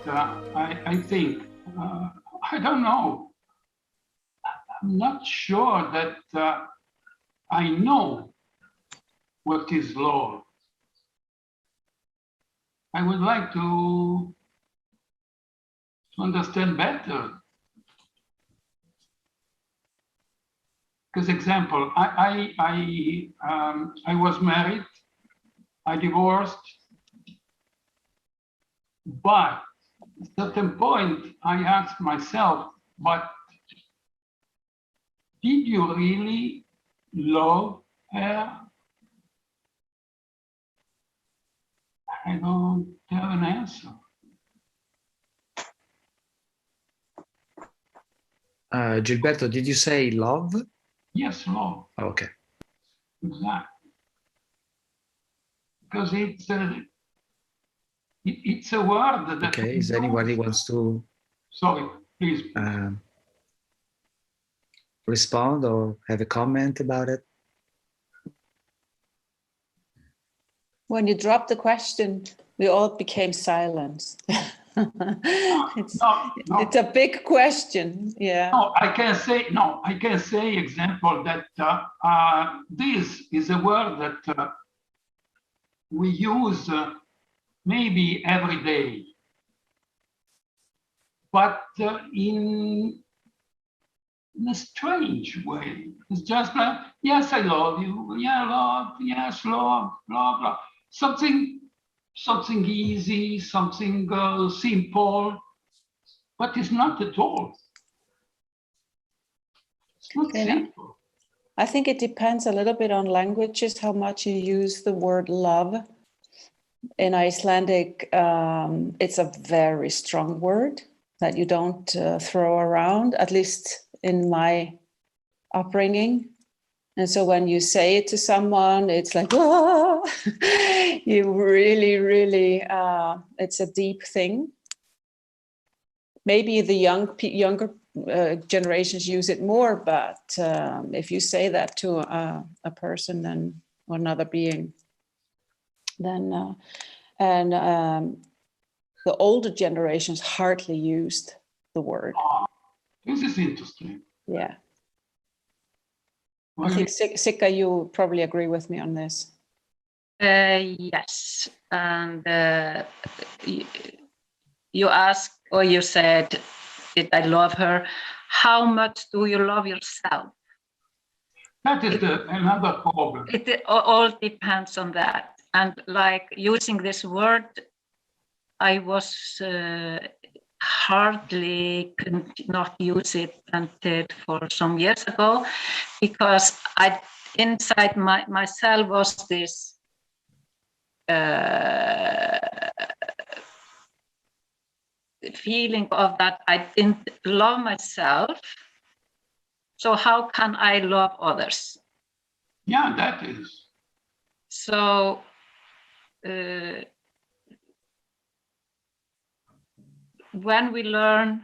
I think, I don't know. I'm not sure that I know what is love. I would like to understand better. Because example, I was married, I divorced, but at a certain point I asked myself, but did you really love her? I don't have an answer. Gilberto, did you say love? Yes, love. Okay. Exactly. Because it's a word that. Okay. Is anybody wants to? Sorry, please. Respond or have a comment about it? When you dropped the question, we all became silent. It's a big question. Yeah. No, I can say example that this is a word that we use maybe every day, but in a strange way. It's just like, yes, I love you. Yeah, love. Yes, love. Blah blah. Something easy, something simple, but it's not at all. It's not simple. I think it depends a little bit on languages, how much you use the word love. In Icelandic, it's a very strong word that you don't throw around, at least in my upbringing. And so when you say it to someone, it's like, oh, you really, really, it's a deep thing. Maybe the younger generations use it more, but if you say that to a person, then or another being, then the older generations hardly used the word. This is interesting. Yeah. I think, Sika, you probably agree with me on this. Yes, and you asked, or you said, did I love her? How much do you love yourself? That is another problem. It all depends on that. And like using this word, I was hardly could not use it until for some years ago, because I inside myself was this feeling of that I didn't love myself. So how can I love others? Yeah, that is. So when we learn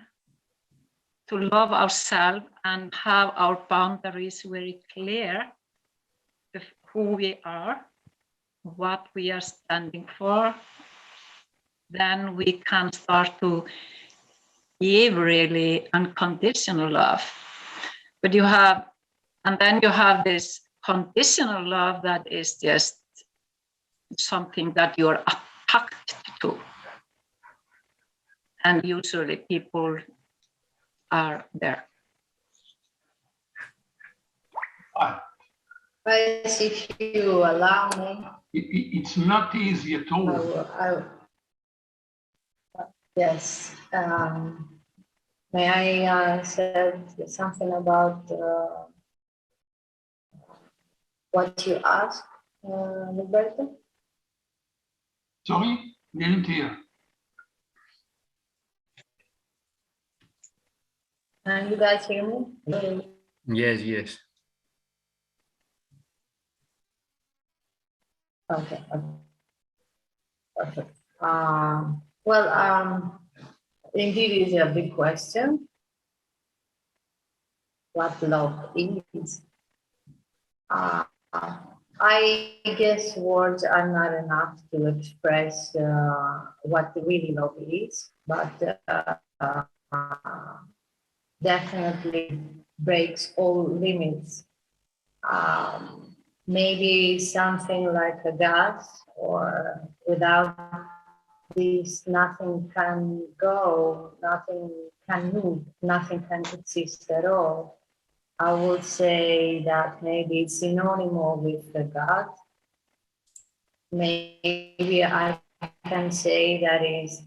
to love ourselves and have our boundaries very clear of who we are, what we are standing for, then we can start to give really unconditional love. But then you have this conditional love that is just something that you're attached to. And usually people are there. Guys, if you allow me. It's not easy at all. Yes. May I say something about what you asked, Roberto? Sorry, didn't hear. Can you guys hear me? Yes, yes. Okay. Perfect. Indeed, it's a big question. What love is? I guess words are not enough to express what really love is, but definitely breaks all limits. Maybe something like a gas, or without this, nothing can go, nothing can move, nothing can exist at all. I would say that maybe it's synonymous with the God. Maybe I can say that is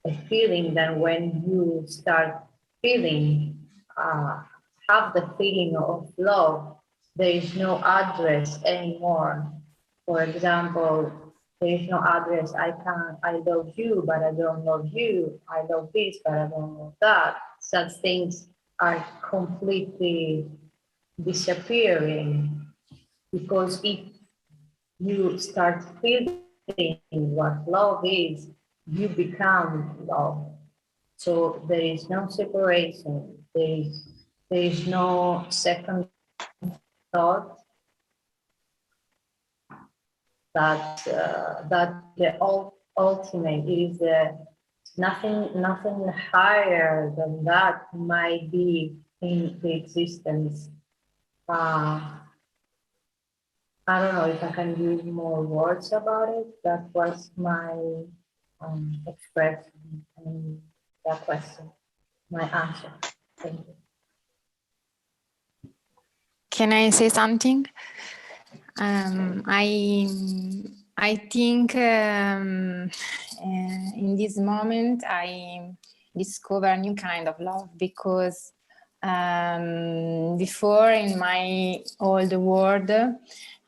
a feeling that when you start feeling, have the feeling of love, there is no address anymore. For example, there is no address. I love you, but I don't love you. I love this, but I don't love that. Such things are completely disappearing, because if you start feeling what love is, you become love. So there is no separation. There is no second thought that that the ultimate is nothing higher than that might be in the existence. I don't know if I can use more words about it. That was my expression in that question, my answer. Thank you. Can I say something? I think in this moment I discover a new kind of love, because before, in my old world,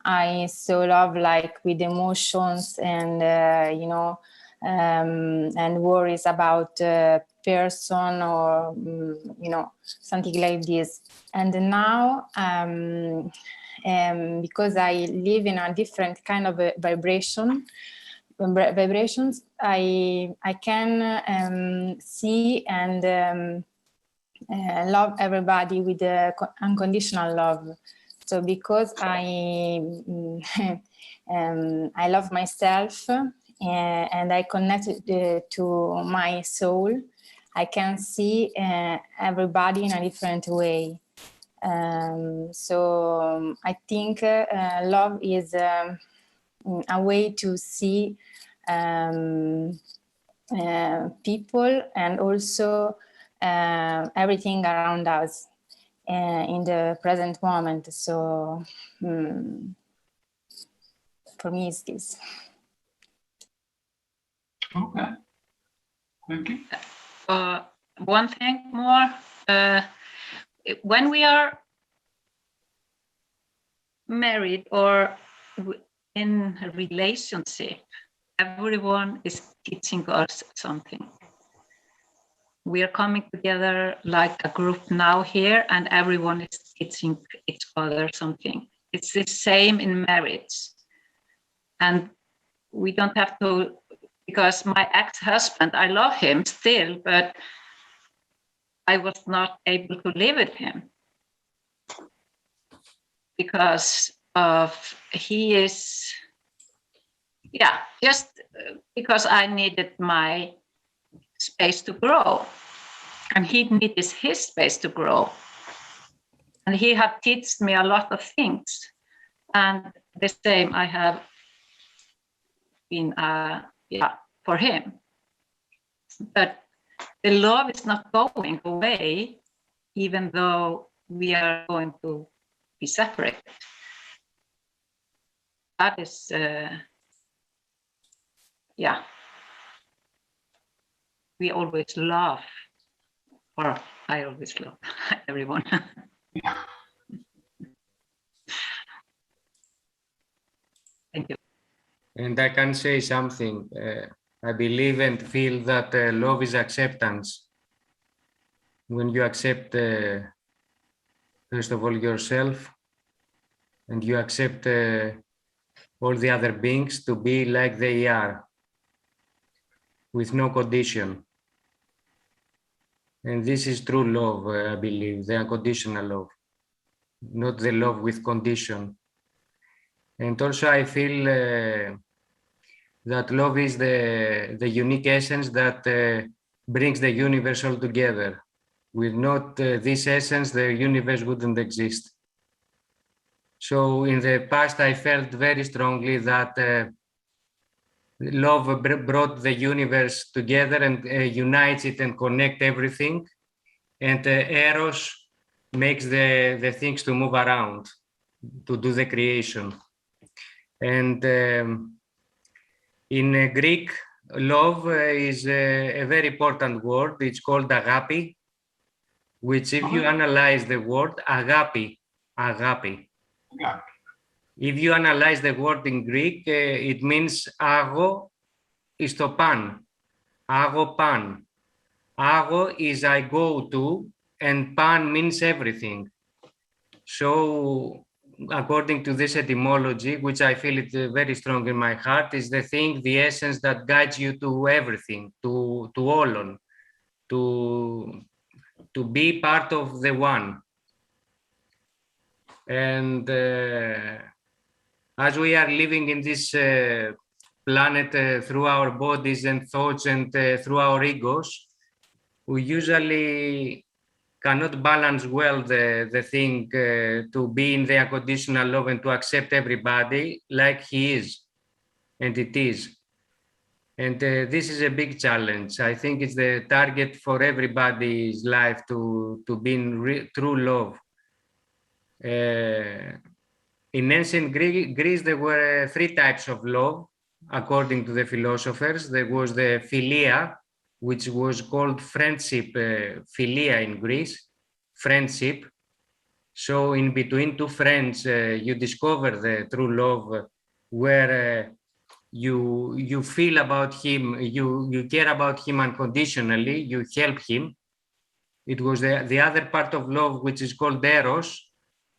I saw love like with emotions and and worries about person, or something like this. And now because I live in a different kind of vibrations, I can see and love everybody with unconditional love. So because I I love myself, and I connect to my soul, I can see everybody in a different way. So I think love is a way to see people, and also everything around us in the present moment. So for me, it's this. Okay. Thank you. One thing more. When we are married or in a relationship, everyone is teaching us something. We are coming together like a group now here, and everyone is teaching each other something. It's the same in marriage. And we don't have to, because my ex-husband, I love him still, but I was not able to live with him because of he is, just because I needed my space to grow, and he needed his space to grow. And he had taught me a lot of things. And the same I have been, for him. But the love is not going away, even though we are going to be separated. That is, we always love, or I always love everyone. Thank you. And I can say something. I believe and feel that love is acceptance. When you accept, first of all, yourself, and you accept all the other beings to be like they are, with no condition. And this is true love, I believe, the unconditional love, not the love with condition. And also I feel that love is the unique essence that brings the universe all together. With not this essence, the universe wouldn't exist. So in the past, I felt very strongly that love brought the universe together and unites it and connect everything. And Eros makes the things to move around, to do the creation. And in Greek, love is a very important word. It's called agapi, which if you analyze the word agapi, Yeah. if you analyze the word in Greek, it means ago is to pan, ago pan. Ago is I go to, and pan means everything. So according to this etymology, which I feel it very strong in my heart, is the thing, the essence that guides you to everything, to όλον, to be part of the one. And as we are living in this planet through our bodies and thoughts and through our egos, we usually cannot balance well the thing to be in the unconditional love and to accept everybody like he is, and it is. And this is a big challenge. I think it's the target for everybody's life to be in true love. In ancient Greece, there were three types of love, according to the philosophers. There was the philia, which was called friendship, philia in Greece, friendship. So in between two friends, you discover the true love, where you feel about him, you care about him unconditionally, you help him. It was the other part of love, which is called eros,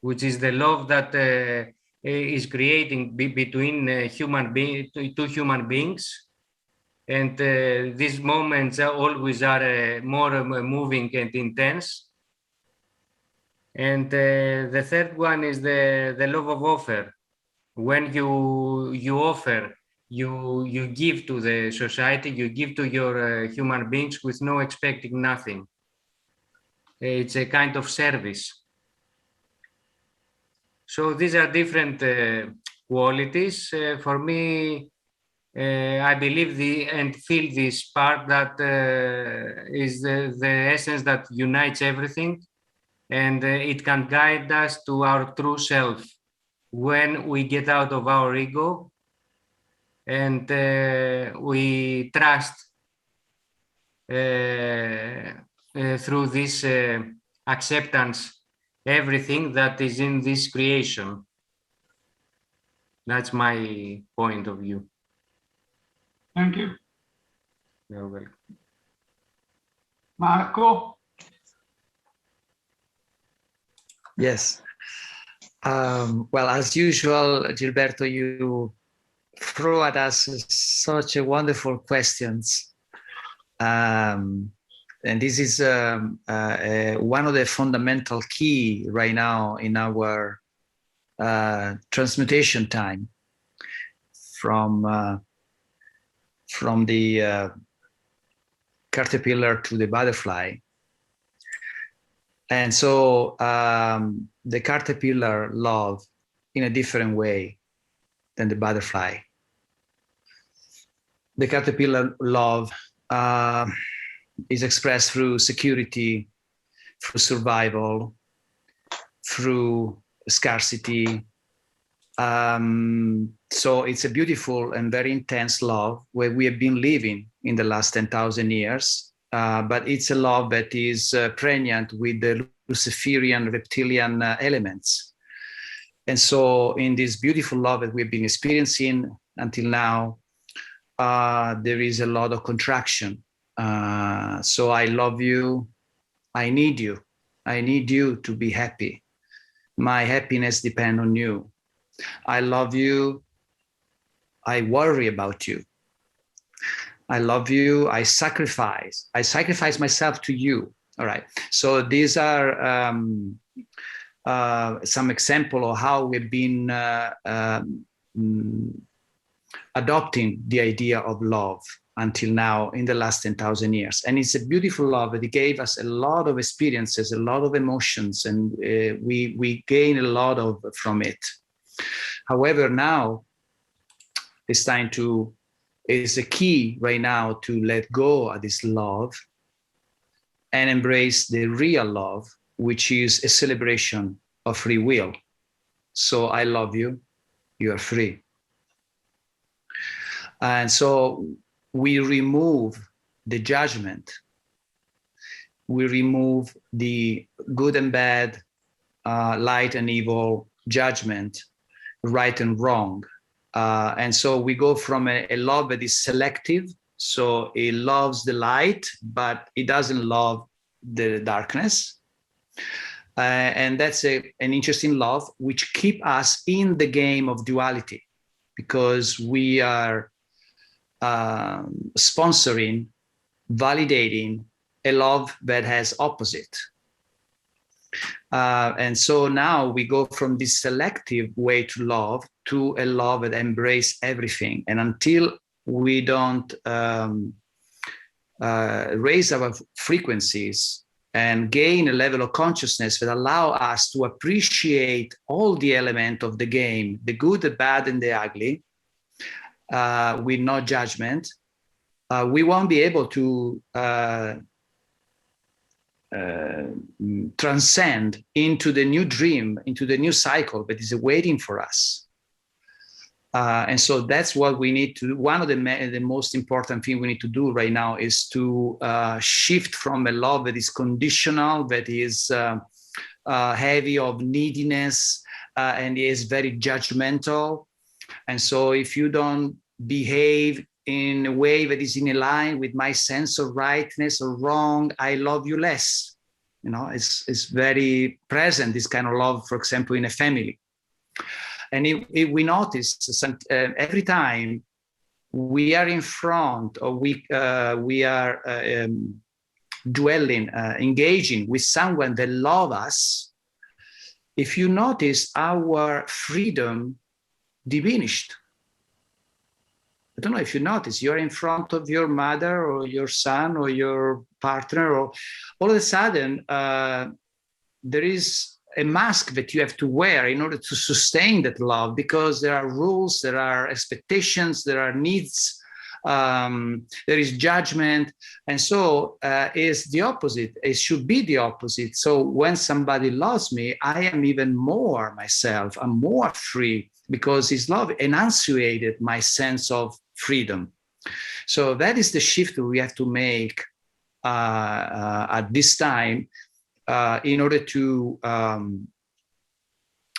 which is the love that is creating between two human beings. And these moments always are more moving and intense. And the third one is the love of offer. When you offer, you give to the society, you give to your human beings with no expecting nothing. It's a kind of service. So these are different qualities. For me, I believe and feel this part that is the essence that unites everything, and it can guide us to our true self when we get out of our ego and we trust through this acceptance everything that is in this creation. That's my point of view. Thank you. You're welcome. Marco? Yes. Well, as usual, Gilberto, you throw at us such a wonderful questions. And this is one of the fundamental key right now in our transmutation time from the caterpillar to the butterfly. And so the caterpillar love in a different way than the butterfly. The caterpillar love is expressed through security, through survival, through scarcity. So it's a beautiful and very intense love where we have been living in the last 10,000 years. But it's a love that is pregnant with the Luciferian reptilian elements. And so in this beautiful love that we've been experiencing until now, there is a lot of contraction. So I love you, I need you to be happy. My happiness depends on you. I love you, I worry about you. I love you, I sacrifice myself to you. All right, so these are some example of how we've been adopting the idea of love until now in the last 10,000 years. And it's a beautiful love that it gave us a lot of experiences, a lot of emotions, and we gain a lot from it. However, now it's time to, it's a key right now to let go of this love and embrace the real love, which is a celebration of free will. So I love you, you are free. And so we remove the judgment. We remove the good and bad, light and evil, judgment, right and wrong. And so we go from a love that is selective. So it loves the light, but it doesn't love the darkness. And that's an interesting love, which keep us in the game of duality, because we are sponsoring, validating a love that has opposite. And so now we go from this selective way to love to a love that embraces everything. And until we don't raise our frequencies and gain a level of consciousness that allow us to appreciate all the elements of the game, the good, the bad, and the ugly, with no judgment, we won't be able to transcend into the new dream, into the new cycle that is waiting for us. And so that's what we need to do. One of the most important thing we need to do right now is to shift from a love that is conditional, that is heavy of neediness, and is very judgmental. And so if you don't behave in a way that is in line with my sense of rightness or wrong, I love you less. You know, it's very present, this kind of love, for example, in a family. And if we notice every time we are in front, or we are dwelling, engaging with someone that loves us, if you notice, our freedom diminished. I don't know if you notice, you're in front of your mother or your son or your partner, or all of a sudden there is a mask that you have to wear in order to sustain that love, because there are rules, there are expectations, there are needs, there is judgment. And so it's the opposite. It should be the opposite. So when somebody loves me, I am even more myself. I'm more free, because his love enunciated my sense of freedom. So that is the shift we have to make at this time, in order to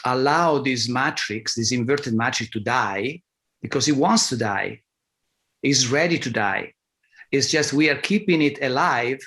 allow this matrix, this inverted matrix, to die, because it wants to die. It's ready to die. It's just we are keeping it alive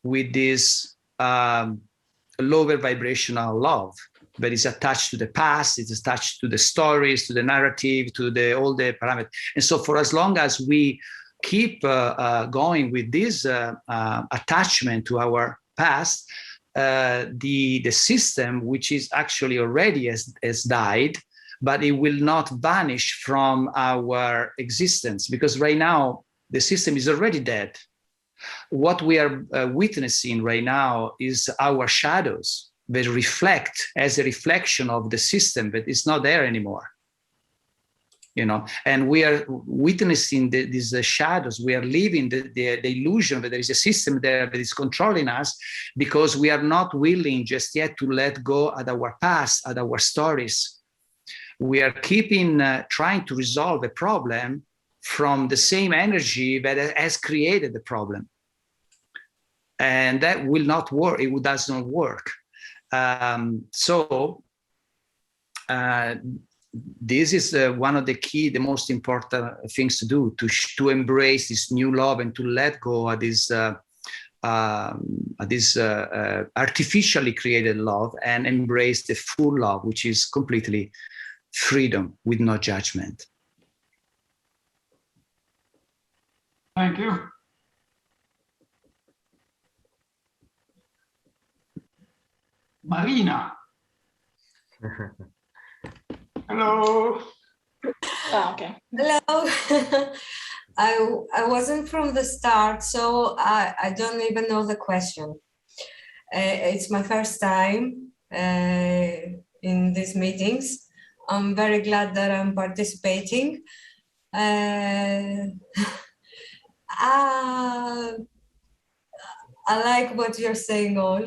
with this lower vibrational love that is attached to the past, it's attached to the stories, to the narrative, to all the parameters. And so for as long as we keep going with this attachment to our past, the system, which is actually already has died, but it will not vanish from our existence, because right now the system is already dead. What we are witnessing right now is our shadows that reflect as a reflection of the system that is not there anymore. You know, and we are witnessing these shadows. We are living the illusion that there is a system there that is controlling us, because we are not willing just yet to let go at our past, at our stories. We are keeping trying to resolve a problem from the same energy that has created the problem, and that will not work. It does not work. This is one of the most important things to do, to embrace this new love and to let go of this artificially created love, and embrace the full love, which is completely freedom with no judgment. Thank you. Marina. Hello. Okay. Hello. I wasn't from the start, so I don't even know the question. It's my first time in these meetings. I'm very glad that I'm participating. I like what you're saying all.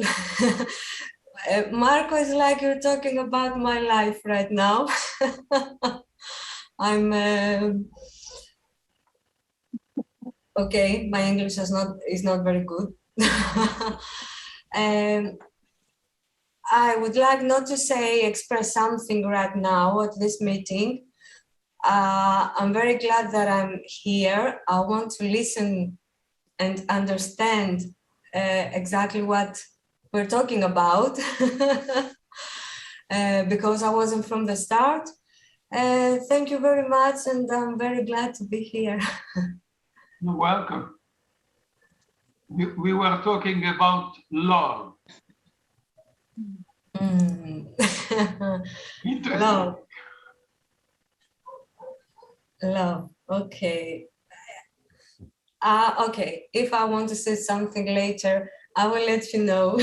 Marco, it's like you're talking about my life right now. I'm okay. My English is not very good. I would like not to say express something right now at this meeting. I'm very glad that I'm here. I want to listen and understand exactly what we're talking about because I wasn't from the start. Thank you very much, and I'm very glad to be here. You're welcome. We were talking about love. Interesting. Love. Okay. Okay. If I want to say something later, I will let you know.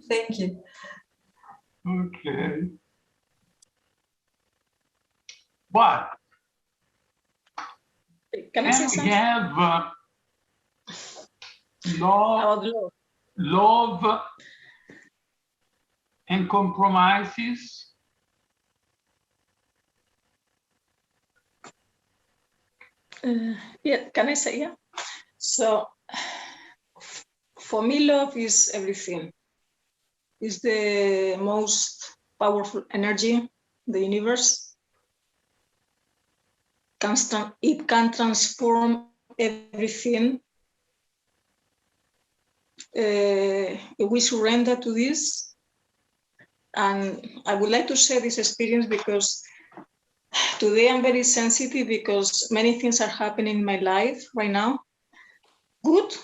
Thank you. Okay. But Can I say we something have about love? love and compromises? Yeah, can I say yeah? So for me, love is everything. It's the most powerful energy in the universe. It can transform everything. If we surrender to this, and I would like to share this experience because today I'm very sensitive because many things are happening in my life right now. Good,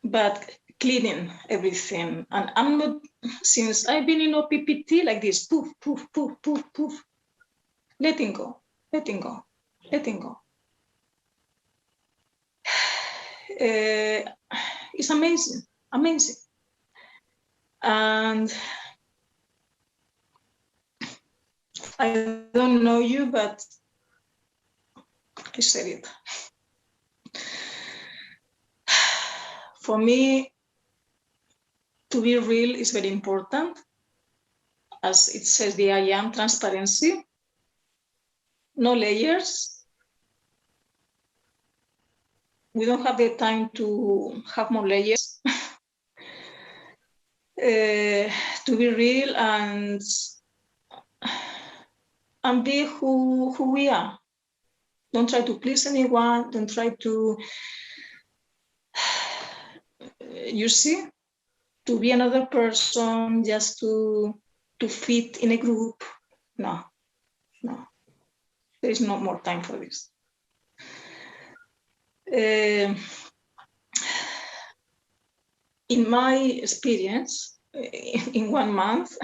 but cleaning everything. And I'm not, since I've been in OPPT like this, poof, poof, poof, poof, poof, letting go, letting go, letting go. It's amazing, amazing. And I don't know you, but I said it. For me, to be real is very important. As it says, the I am transparency, no layers. We don't have the time to have more layers. To be real and be who we are. Don't try to please anyone. Don't try to, you see, to be another person just to fit in a group. No, no. There is no more time for this. In my experience, in 1 month,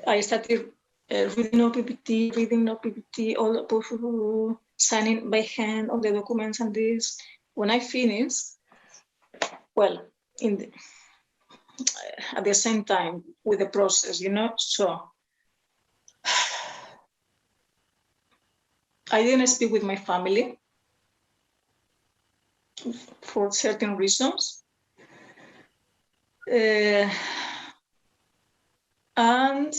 I started reading OPPT, all signing by hand all the documents and this. When I finished, well, at the same time with the process, so I didn't speak with my family for certain reasons. And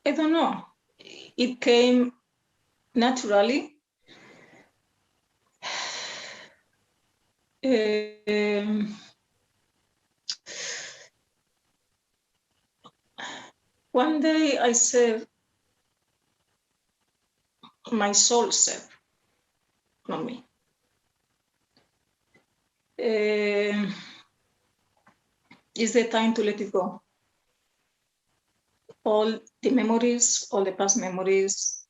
I don't know, it came naturally. One day I said, my soul said, not me. It's the time to let it go. All the memories, all the past memories,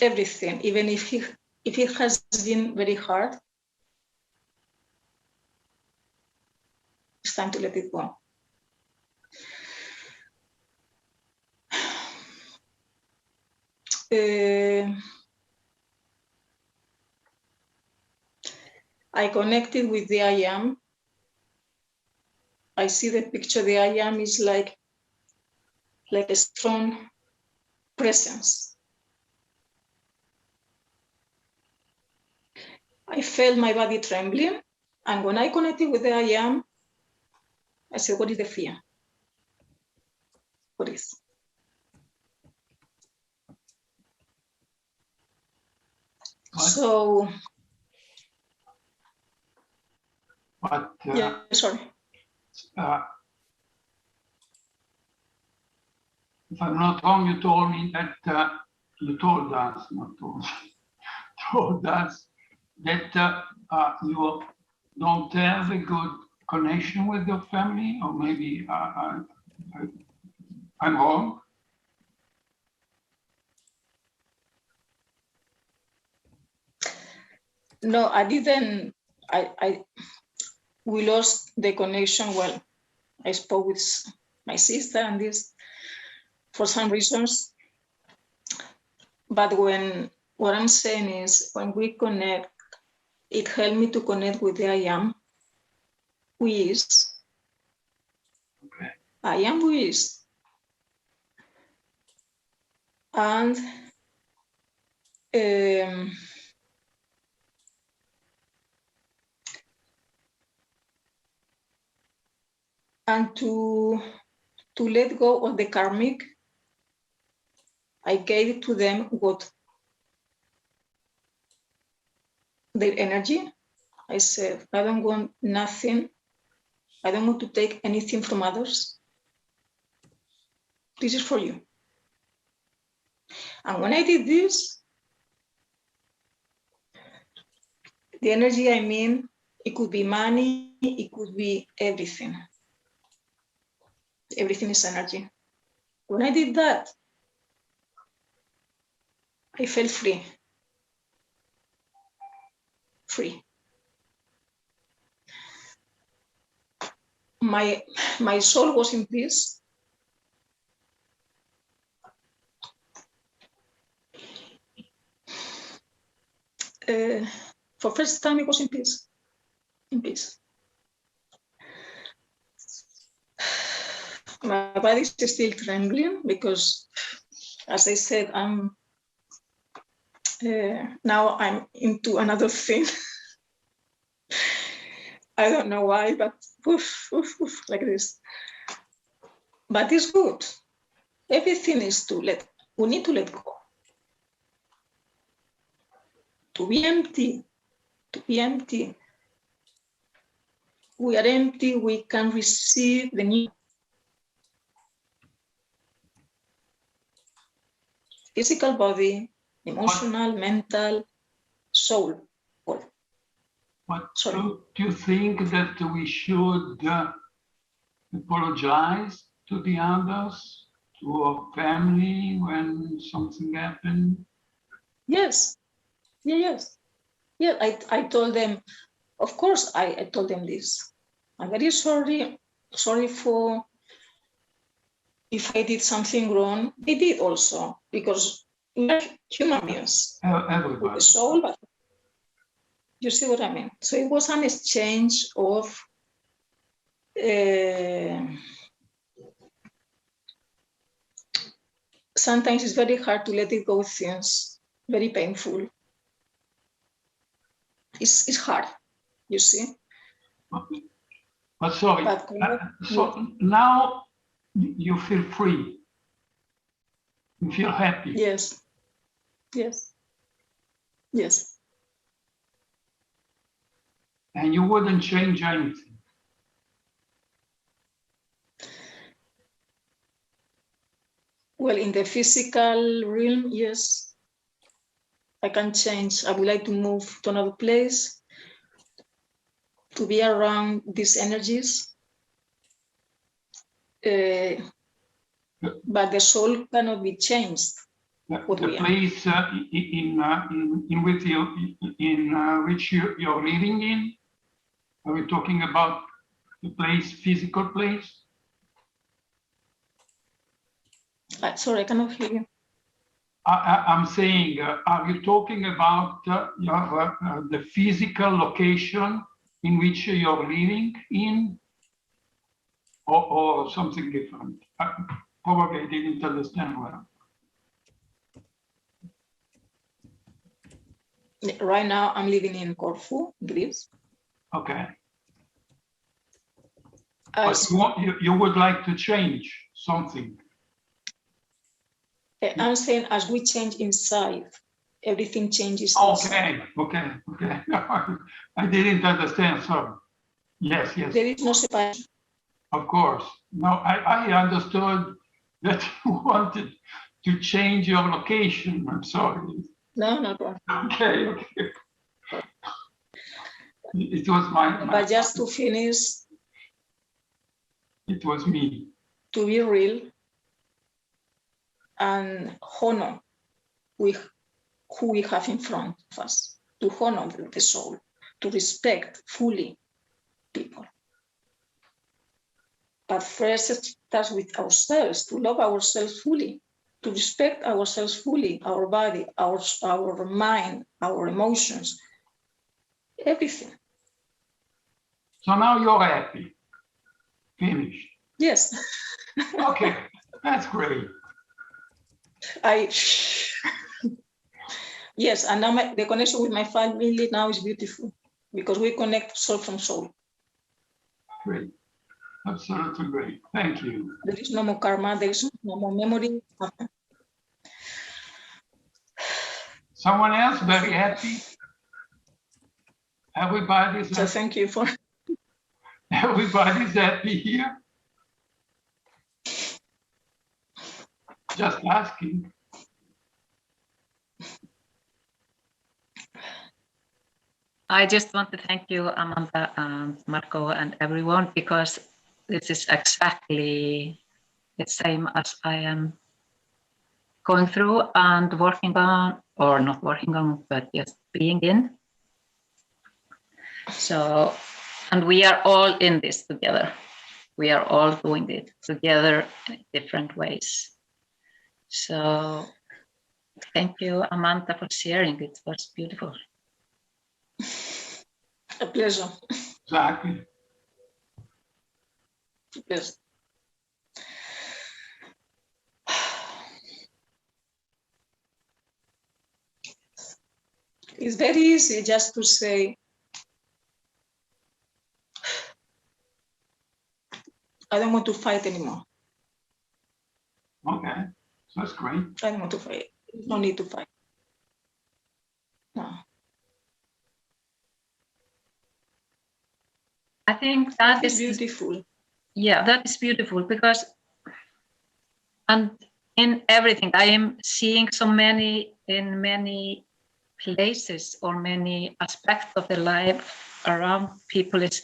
everything, even if it has been very hard, it's time to let it go. I connected with the I am. I see the picture. The I am is like a strong presence. I felt my body trembling. And when I connected with the I am, I said, what is the fear? What is? So, but yeah, sorry. If I'm not wrong, you told me that you told us, not told, told us that you don't have a good connection with your family, or maybe I'm wrong. No, I didn't. We lost the connection. Well, I spoke with my sister and this for some reasons. But what I'm saying is when we connect, it helped me to connect with the I am, who is. Okay. I am who is. And to let go of the karmic, I gave to them what their energy. I said, I don't want nothing. I don't want to take anything from others. This is for you. And when I did this, the energy, I mean, it could be money, it could be everything. Everything is energy. When I did that, I felt free. Free. My soul was in peace. For first time, it was in peace. In peace. My body is still trembling because, as I said, now I'm into another thing. I don't know why, but oof, oof, oof, like this. But it's good. Everything is we need to let go. To be empty, to be empty. We are empty, we can receive the new. Physical body, emotional, mental, soul. But Sorry. do you think that we should apologize to the others, to our family when something happened? Yes. Yes. Yeah, I told them, of course, I told them this. I'm very sorry. Sorry for if I did something wrong. They did also, because we're human beings. Everybody. With the soul, but you see what I mean? So it was an exchange of sometimes it's very hard to let it go things, very painful. It's hard, you see. But sorry, so now you feel free. You feel happy. Yes. Yes. Yes. And you wouldn't change anything. Well, in the physical realm, yes, I can change. I would like to move to another place, to be around these energies. But the soul cannot be changed. The place in which you're living in, are we talking about the place, physical place? Sorry, I cannot hear you. I'm saying, are you talking about the physical location in which you're living in, or something different? Probably I didn't understand well. Right now, I'm living in Corfu, Greece. Okay. As, But you would like to change something. I'm saying as we change inside, everything changes inside. Okay. I didn't understand, sorry. Yes. There is no separation. Of course. No, I understood that you wanted to change your location. I'm sorry. No. Okay. It was my But just to finish, it was me. to be real and honor who we have in front of us, to honor the soul, to respect fully people. But first it starts with ourselves, to love ourselves fully, to respect ourselves fully, our body, our mind, our emotions, everything. So now you're happy. Finished. Yes. Okay, that's great. Yes, and now the connection with my family now is beautiful because we connect soul from soul. Great. Absolutely great. Thank you. There is no more karma, there is no more memory. Someone else very happy? Everybody's So thank you for. Everybody's happy here? Just asking. I just want to thank you, Amanda and Marco and everyone, because this is exactly the same as I am going through and working on, or not working on, but just being in. So, and we are all in this together. We are all doing it together in different ways. So thank you, Amanda, for sharing. It was beautiful. A pleasure. Exactly. Yes. It's very easy just to say, I don't want to fight anymore. Okay, so that's great. I don't want to fight. There's no need to fight. No. I think that is beautiful. Yeah, that is beautiful because, and in everything, I am seeing so many in many places or many aspects of the life around people is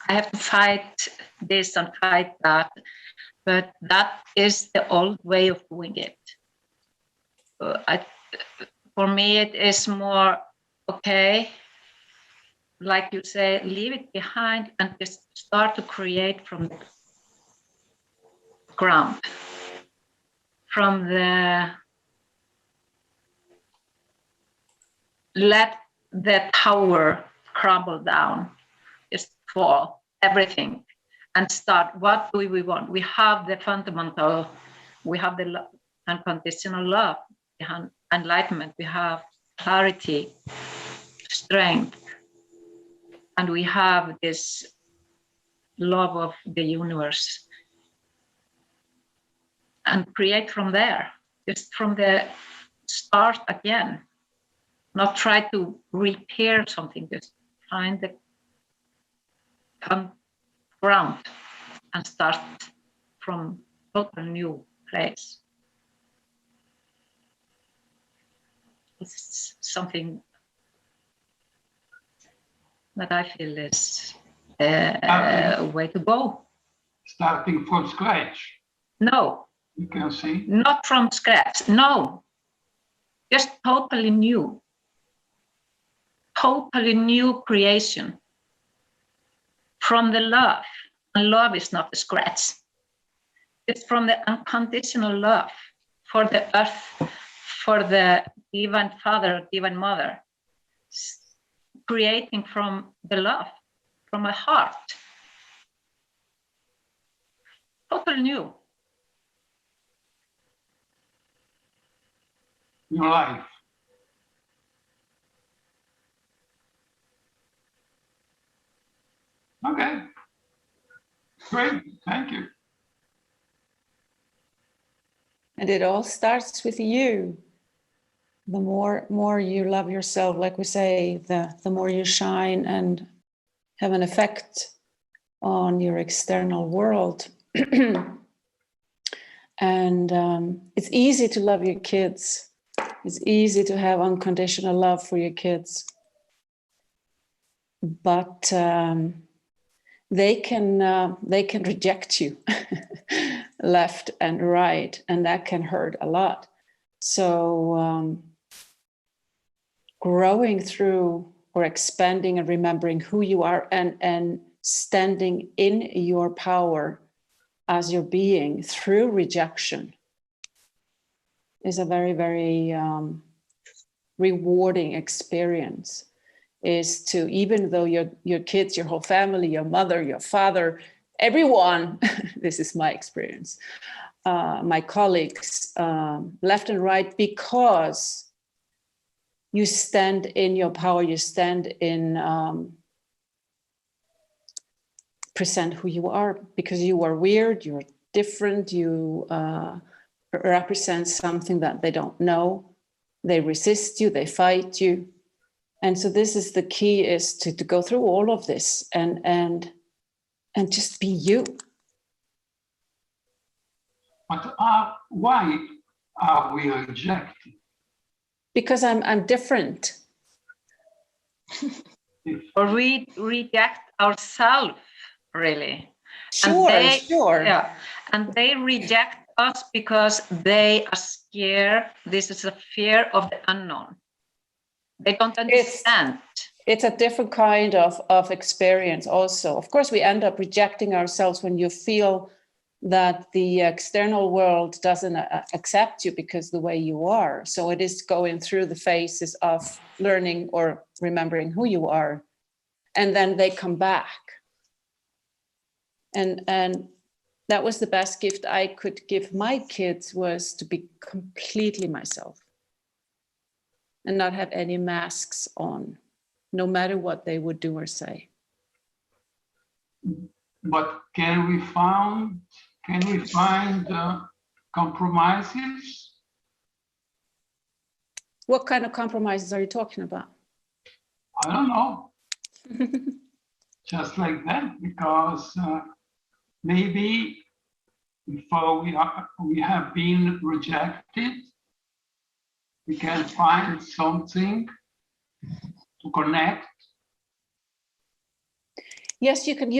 I have to fight this and fight that, but that is the old way of doing it. For me, it is more, okay, like you say, leave it behind and just start to create from the ground, from the, let the tower crumble down, just fall, everything, and start, what do we want? We have the fundamental, we have the unconditional love, enlightenment, we have clarity, strength, and we have this love of the universe. And create from there, just from the start again. Not try to repair something, just find the ground and start from a total new place. It's something that I feel is a way to go. Starting from scratch. No. You can see. Not from scratch, no. Just totally new. Totally new creation. From the love. And love is not the scratch. It's from the unconditional love for the earth, for the divine father, divine mother, creating from the love, from a heart. Totally new. Your life. Okay. Great. Thank you. And it all starts with you. The more you love yourself, like we say, the more you shine and have an effect on your external world. And it's easy to love your kids. It's easy to have unconditional love for your kids. But they can reject you left and right, and that can hurt a lot. So growing through or expanding and remembering who you are and standing in your power as your being through rejection is a very, very rewarding experience. Is to, even though your kids, your whole family, your mother, your father, everyone, this is my experience, my colleagues, left and right, because you stand in your power, you stand in, present who you are, because you are weird, you're different, you represent something that they don't know, they resist you, they fight you. And so this is the key, is to go through all of this and just be you. But why are we rejected? Because I'm different. Or we reject ourselves, really. Sure, sure. Yeah, and they reject us because they are scared. This is a fear of the unknown. They don't understand. It's a different kind of experience also. Of course, we end up rejecting ourselves when you feel that the external world doesn't accept you because the way you are. So it is going through the phases of learning or remembering who you are. And then they come back. And that was the best gift I could give my kids, was to be completely myself and not have any masks on, no matter what they would do or say. But can we find compromises? What kind of compromises are you talking about? I don't know. Just like that, because maybe before we have been rejected, we can find something to connect. Yes, you can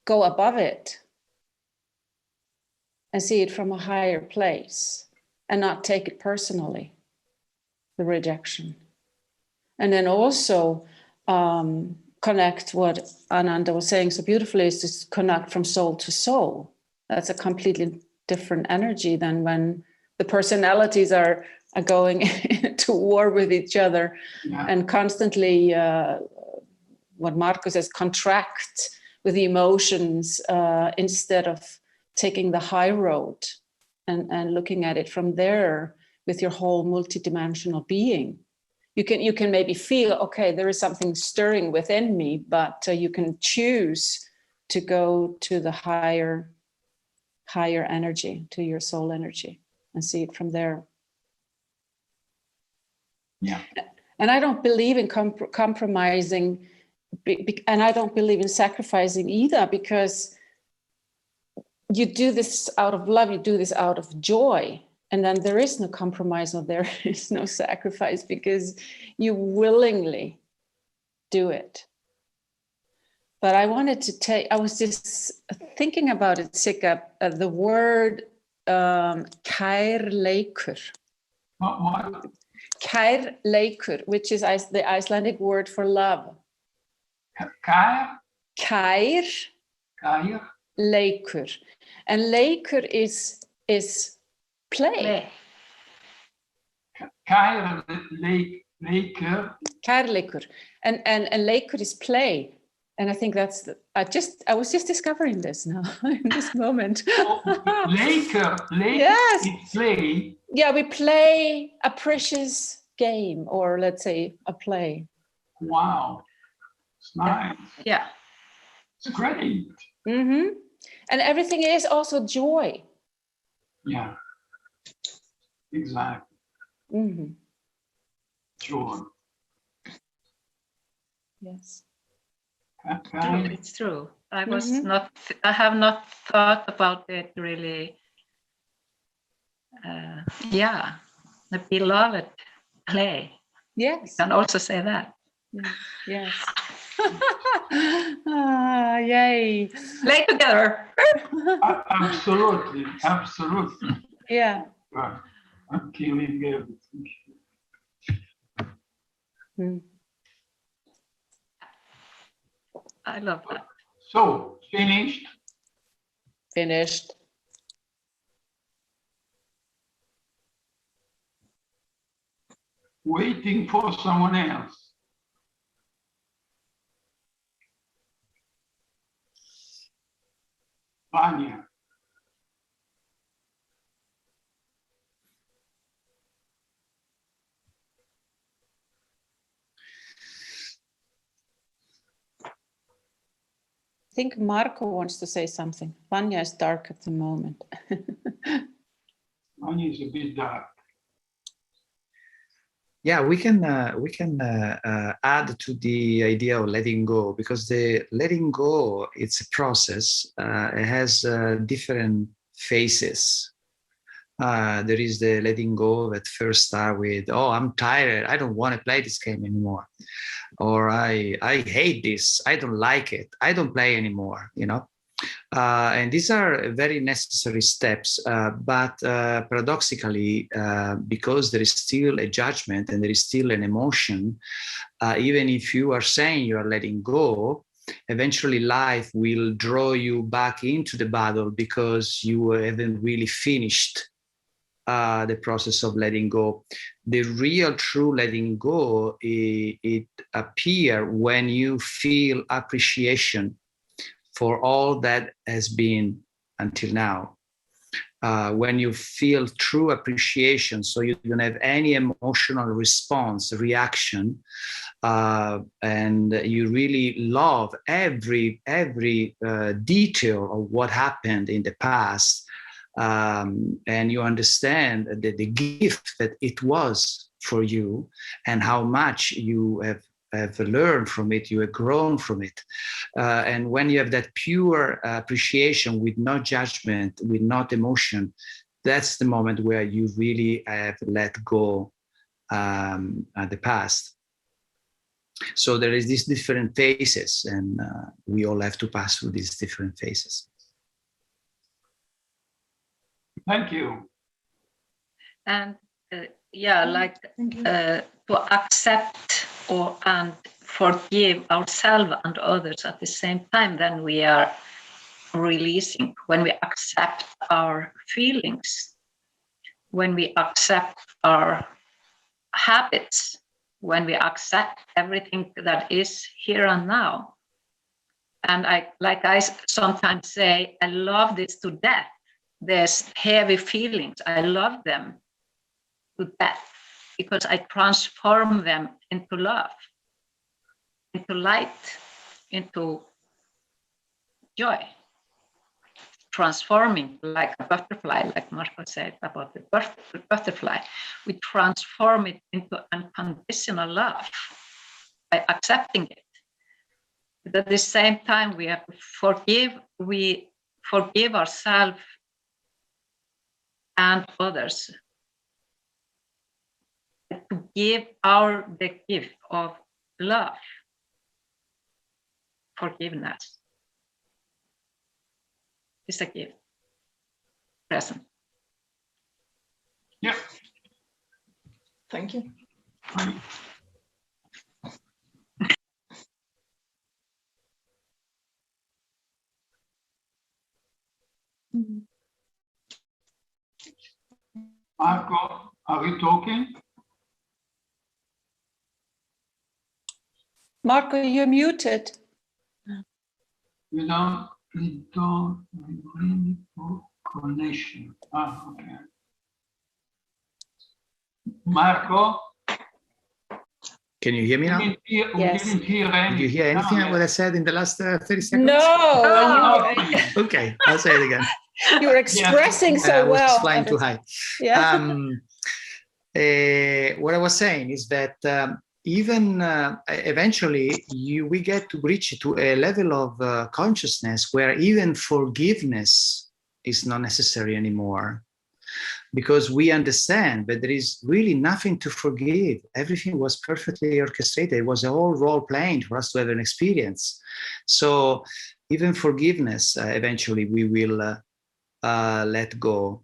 go above it and see it from a higher place and not take it personally, the rejection. And then also connect what Ananda was saying so beautifully, is to connect from soul to soul. That's a completely different energy than when the personalities are going to war with each other. Yeah. And constantly, what Marco says, contract with the emotions instead of taking the high road and looking at it from there with your whole multidimensional being. You can maybe feel, okay, there is something stirring within me, but you can choose to go to the higher energy, to your soul energy, and see it from there. Yeah. And I don't believe in compromising, and I don't believe in sacrificing either, because you do this out of love, you do this out of joy. And then there is no compromise, or there is no sacrifice, because you willingly do it. But I wanted to I was just thinking about it, Sigga, the word kærleikur. What? Kærleikur, which is the Icelandic word for love. Kærleikur. And leikur is is play. Play. Kærleikur. And leikur is play. And I think that's, I was just discovering this now in this moment. Leikur Yes. is play. Yeah, we play a precious game, or let's say a play. Wow, it's nice. Yeah. It's great. Mm-hmm. And everything is also joy. Yeah, exactly. Mm-hmm. Joy. Yes. Okay. It's true. I have not thought about it really. Yeah, the beloved play. Yes. You can also say that. Yes. Yay. Play together. Absolutely, absolutely. Yeah. I'm killing everything. Mm. I love that. So, finished? Finished. Waiting for someone else. Vanya. I think Marco wants to say something. Vanya is dark at the moment. Vanya is a bit dark. Yeah, we can add to the idea of letting go, because the letting go, it's a process. It has different phases. There is the letting go that first start with, oh, I'm tired, I don't want to play this game anymore, or I hate this, I don't like it, I don't play anymore, you know. And these are very necessary steps, but paradoxically, because there is still a judgment and there is still an emotion, even if you are saying you are letting go, eventually life will draw you back into the battle because you haven't really finished the process of letting go. The real true letting go, it appears when you feel appreciation for all that has been until now. When you feel true appreciation, so you don't have any emotional response, reaction, and you really love every detail of what happened in the past, and you understand the gift that it was for you and how much you have learned from it, you have grown from it. And when you have that pure appreciation with no judgment, with not emotion, that's the moment where you really have let go the past. So there is these different phases, and we all have to pass through these different phases. Thank you. And yeah, like to accept and forgive ourselves and others at the same time, then we are releasing. When we accept our feelings, when we accept our habits, when we accept everything that is here and now. And I sometimes say, I love this to death. There's heavy feelings, I love them to death, because I transform them into love, into light, into joy. Transforming like a butterfly, like Marco said about the butterfly. We transform it into unconditional love by accepting it. But at the same time, we have to forgive. We forgive ourselves and others, to give the gift of love, forgiveness. It's a gift, present. Yeah. Thank you. Right. Mm-hmm. Marco, are you talking? Marco, you're muted. We don't really put connection. Ah, okay. Marco? Can you hear me now? Yes. We didn't hear anything. Did you hear anything No, what I said in the last 30 seconds? No, Oh, Okay, I'll say it again. you're expressing I so was well. flying too high. Yeah. What I was saying is that even eventually we get to reach to a level of consciousness where even forgiveness is not necessary anymore, because we understand that there is really nothing to forgive. Everything was perfectly orchestrated. It was a whole role playing for us to have an experience. So even forgiveness, eventually we will let go.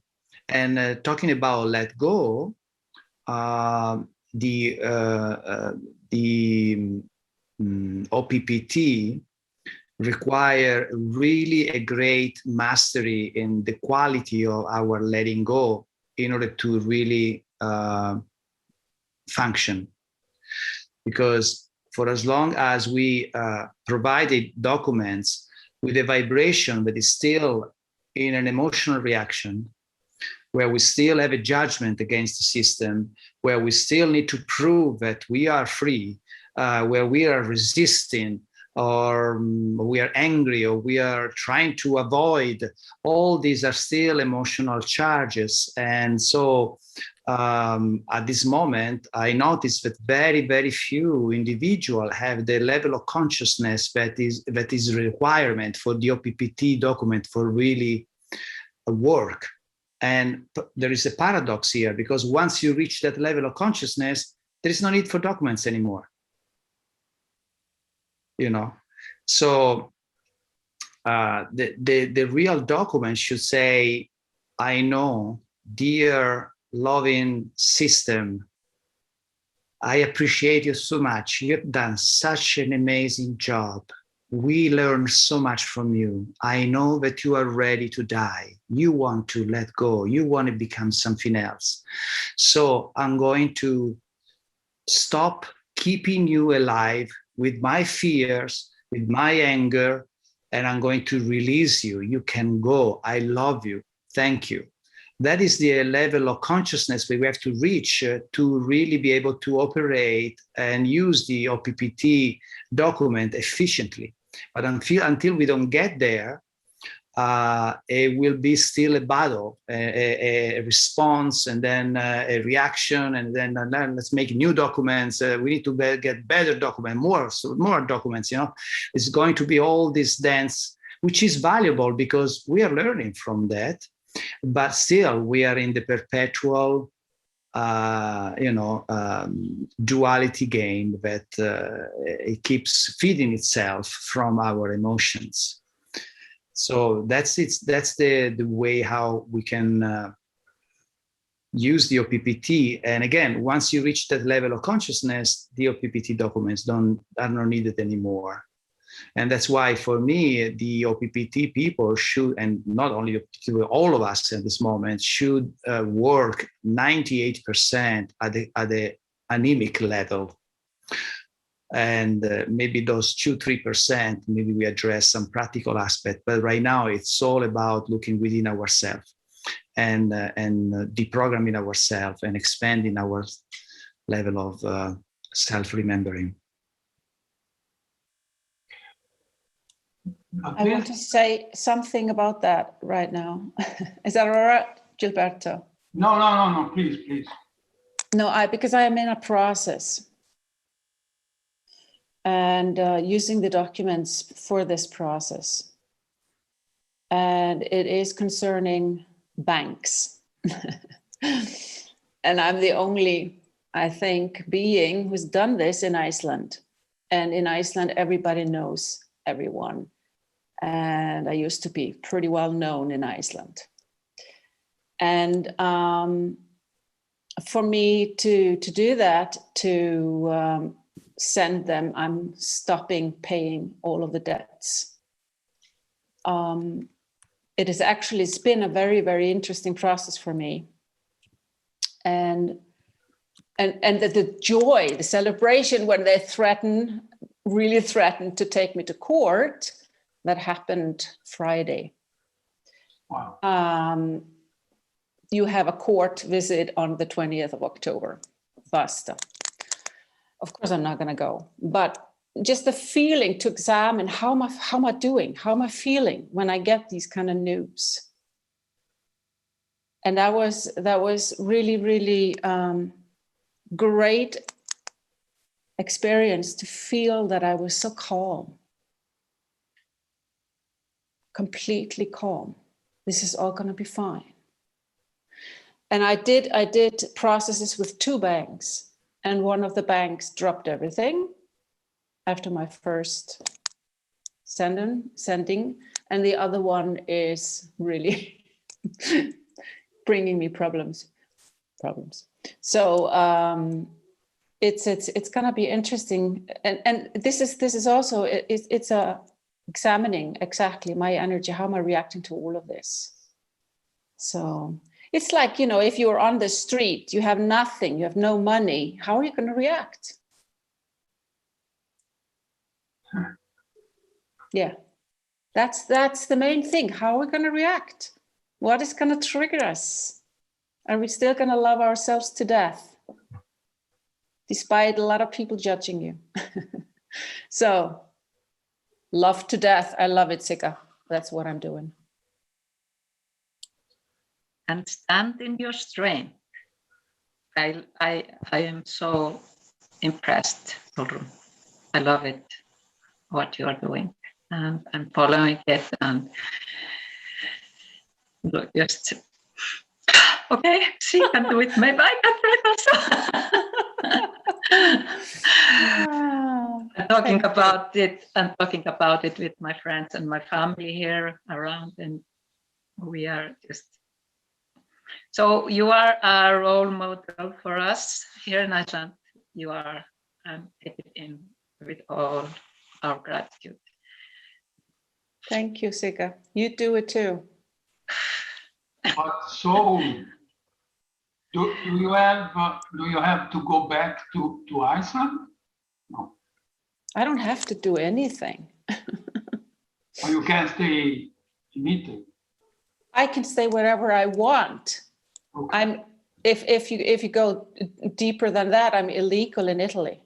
And talking about let go, the OPPT require really a great mastery in the quality of our letting go in order to really function. Because for as long as we provided documents with a vibration that is still in an emotional reaction, where we still have a judgment against the system, where we still need to prove that we are free, where we are resisting, or we are angry, or we are trying to avoid, all these are still emotional charges. And so at this moment, I noticed that very, very few individuals have the level of consciousness that is a requirement for the OPPT document for really work. And there is a paradox here, because once you reach that level of consciousness, there is no need for documents anymore. You know, so the real document should say, I know, dear loving system, I appreciate you so much. You've done such an amazing job. We learn so much from you. I know that you are ready to die. You want to let go. You want to become something else. So I'm going to stop keeping you alive with my fears, with my anger, and I'm going to release you. You can go. I love you. Thank you. That is the level of consciousness that we have to reach to really be able to operate and use the OPPT document efficiently. But until we don't get there, it will be still a battle, a response, and then a reaction, and then let's make new documents. We need to get better documents, more documents. You know, it's going to be all this dance, which is valuable because we are learning from that. But still, we are in the perpetual, duality game that it keeps feeding itself from our emotions. So that's it. That's the way how we can use the OPPT. And again, once you reach that level of consciousness, the OPPT documents are not needed anymore. And that's why, for me, the OPPT people should, and not only OPPT, all of us at this moment, should work 98% at the anemic level. And maybe those 2-3%, maybe we address some practical aspect. But right now, it's all about looking within ourselves and deprogramming ourselves and expanding our level of self-remembering. I want to say something about that right now. Is that all right, Gilberto? No, please. No, because I am in a process and using the documents for this process. And it is concerning banks. And I'm the only, I think, being who's done this in Iceland. And in Iceland, everybody knows everyone. And I used to be pretty well known in Iceland. And for me to do that, to send them, I'm stopping paying all of the debts. It has actually been a very, very interesting process for me. and the joy, the celebration when they really threatened to take me to court, that happened Friday. Wow. You have a court visit on the 20th of October. Basta. Of course, I'm not going to go, but just the feeling to examine how am I doing? How am I feeling when I get these kind of news? And that was really, really great experience to feel that I was so calm, completely calm. This is all going to be fine. And I did processes with 2 banks, and one of the banks dropped everything after my first sending, and the other one is really bringing me problems. So it's gonna be interesting, and this is also it's examining exactly my energy. How am I reacting to all of this? So it's like, you know, if you're on the street, you have nothing, you have no money. How are you going to react? Yeah, that's the main thing. How are we going to react? What is going to trigger us? Are we still going to love ourselves to death, despite a lot of people judging you? So, love to death. I love it, Sika. That's what I'm doing. And stand in your strength. I am so impressed, Ulrun. I love it, what you are doing. And I'm following it, and just, okay, she can do it. Maybe I can do it also. I'm talking about it with my friends and my family here around, and we are just. So you are a role model for us here in Iceland. You are, take it in with all our gratitude. Thank you, Sika. You do it too. But so, do you have to go back to Iceland? No. I don't have to do anything. Or you can stay in Italy? I can stay wherever I want. Okay. If you go deeper than that, I'm illegal in Italy.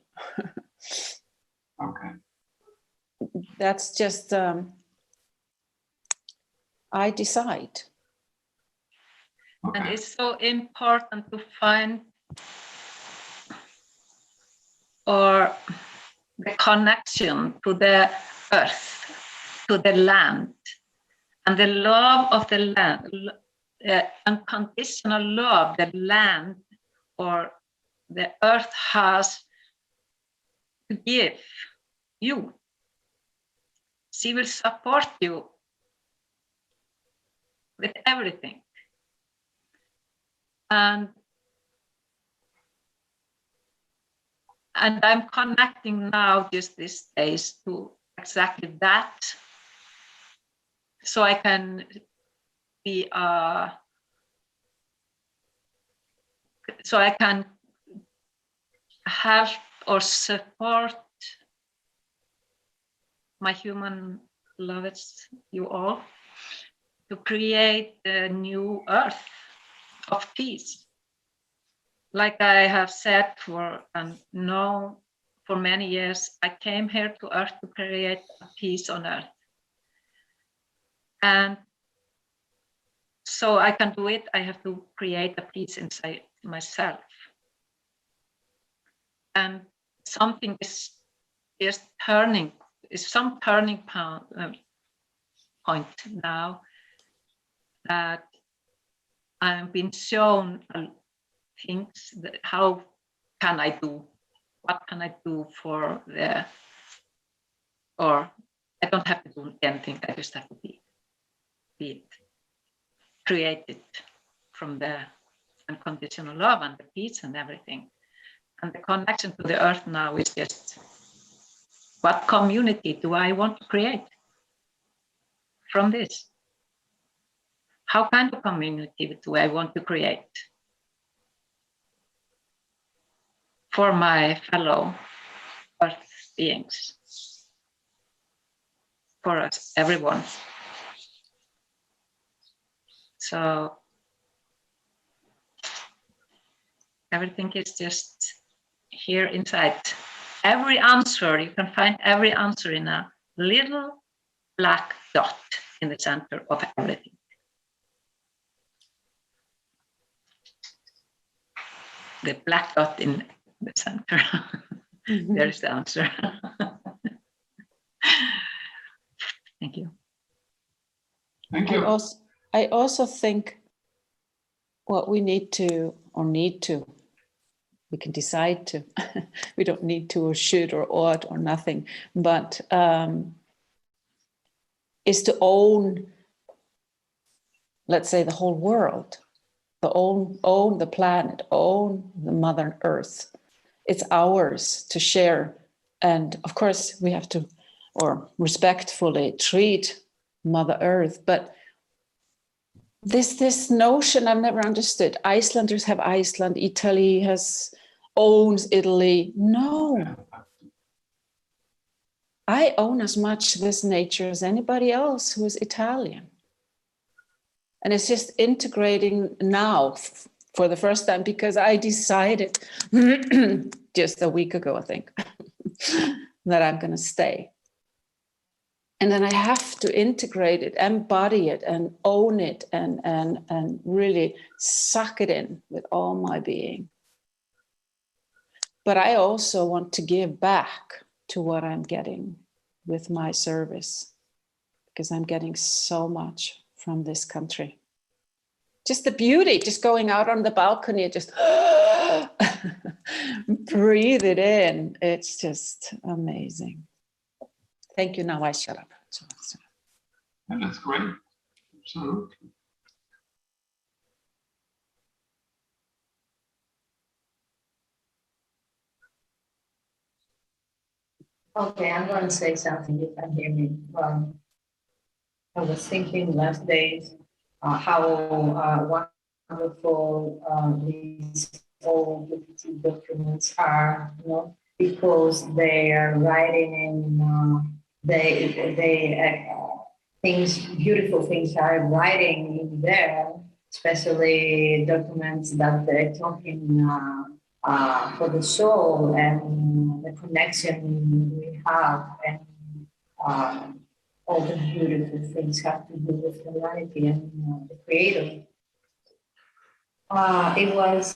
Okay. That's just I decide. Okay. And it's so important to find or the connection to the earth, to the land, and the love of the land, unconditional love the land or the earth has to give you. She will support you with everything. And I'm connecting now just these days to exactly that. So I can be so I can help or support my human lovers, you all, to create a new earth of peace. Like I have said for many years, I came here to earth to create a peace on earth. And so I can do it, I have to create a peace inside myself. And something is turning, is some turning point now that I've been shown things that how can I do, what can I do for the, or I don't have to do anything, I just have to be it, created from the unconditional love and the peace and everything. And the connection to the earth now is just, what community do I want to create from this? How kind of community do I want to create? for my fellow earth beings, for us, everyone. So everything is just here inside. Every answer, you can find every answer in a little black dot in the center of everything. The black dot in the center. There's the answer. Thank you. Thank you. I also think what we need to, we can decide to, we don't need to or should or ought or nothing, but is to own, let's say, the whole world, own the planet, own the Mother Earth. It's ours to share. And of course we have to, or respectfully treat Mother Earth, but this notion I've never understood. Icelanders have Iceland, Italy owns Italy. No. I own as much this nature as anybody else who is Italian. And it's just integrating now for the first time, because I decided just a week ago, I think, that I'm going to stay. And then I have to integrate it, embody it, and own it, and really suck it in with all my being. But I also want to give back to what I'm getting with my service, because I'm getting so much from this country. Just the beauty, just going out on the balcony and just breathe it in. It's just amazing. Thank you. Now I shut up. And that's great. Absolutely. Okay, I'm going to say something. You can hear me. I was thinking last days how wonderful these old GPT documents are, you know, because they are writing in things, beautiful things are writing in there, especially documents that they're talking for the soul and the connection we have, and all the beautiful things have to do with humanity and the Creator. It was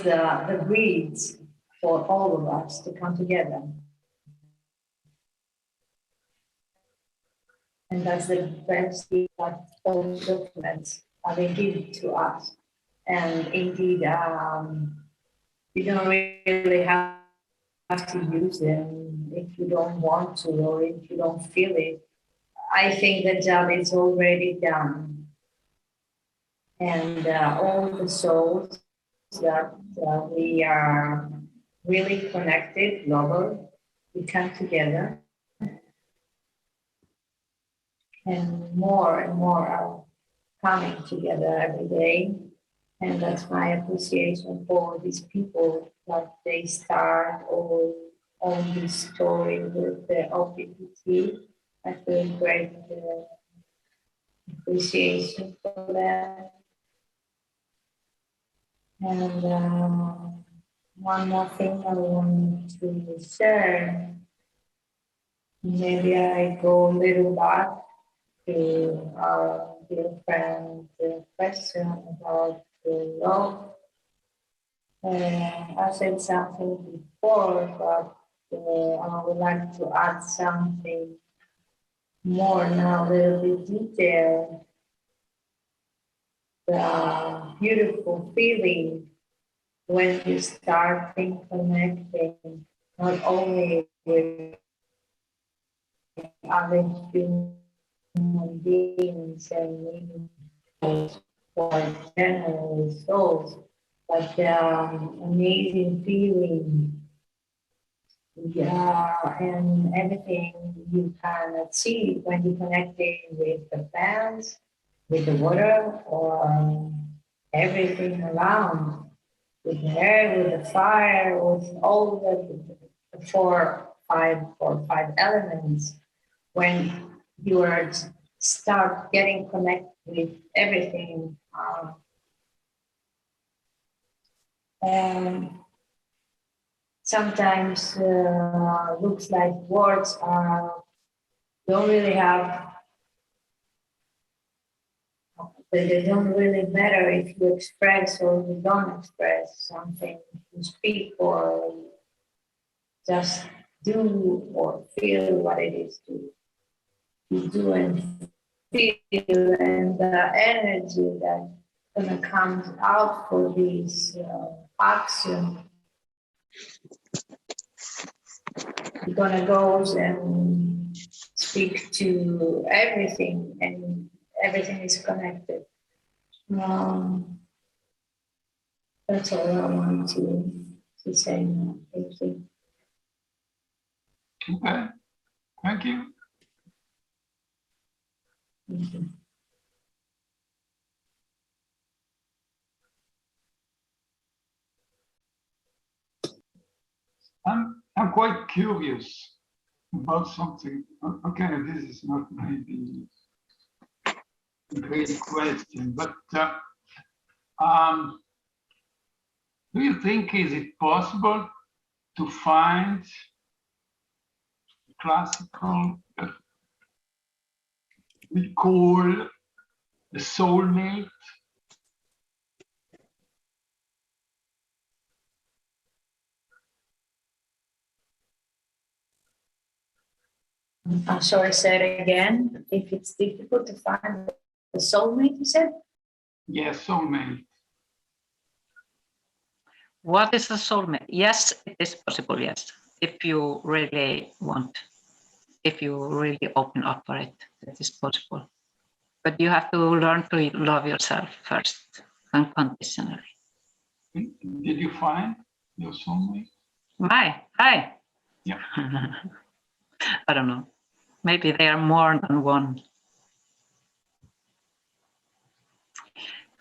the bridge for all of us to come together. And that's the best thing that all documents they give to us. And indeed, you don't really have to use them if you don't want to, or if you don't feel it. I think the job is already done. And all the souls that we are really connected, global, we come together. And more are coming together every day. And that's my appreciation for these people, that they start all on this story with the OPPT. I feel great appreciation for that. And one more thing I want to share. Maybe I go a little back to our dear friend's question about the love. I said something before, but I would like to add something more now, a little bit detailed. The beautiful feeling when you start connecting not only with other human beings and or general souls, but the amazing feeling, and everything you can achieve when you connecting with the plants, with the water, or everything around. with the air, with the fire, with all the four or five elements. When you are start getting connected with everything, and sometimes looks like words don't really have, they don't really matter if you express or you don't express something, you speak or just do or feel what it is to do and feel, and the energy that gonna come out for this action. You're gonna go and speak to everything, and everything is connected. That's all I want to say now. Thank you. Okay, thank you. Thank you. I'm quite curious about something. Okay, this is not maybe a great question, but do you think is it possible to find classical that we call the soulmate? I'm sorry, say it again. If it's difficult to find the soulmate, you said? Yes, soulmate. What is a soulmate? Yes, it is possible, yes. If you really want, if you really open up for it, it is possible. But you have to learn to love yourself first, unconditionally. Did you find your soulmate? Hi. Yeah. I don't know. Maybe there are more than one.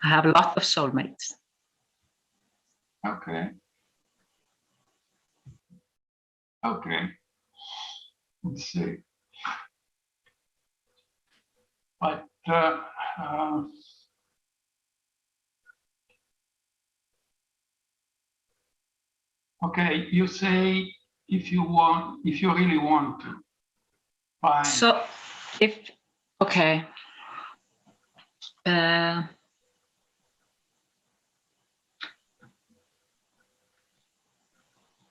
I have a lot of soulmates. Okay. Okay. Let's see. But okay, you say if you really want to find. So if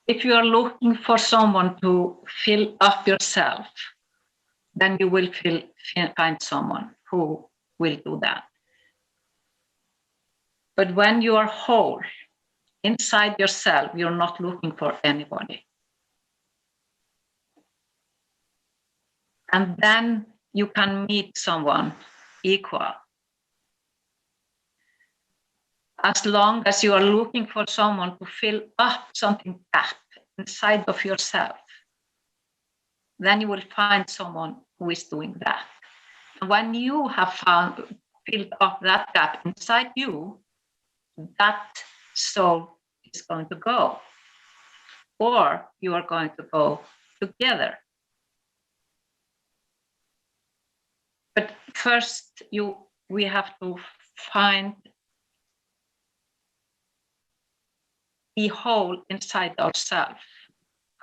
if you are looking for someone to fill up yourself, then you will find someone who will do that. But when you are whole inside yourself, you're not looking for anybody. And then you can meet someone equal. As long as you are looking for someone to fill up something gap inside of yourself, then you will find someone who is doing that. And when you have filled up that gap inside you, that soul is going to go, or you are going to go together. But first, we have to be whole inside ourselves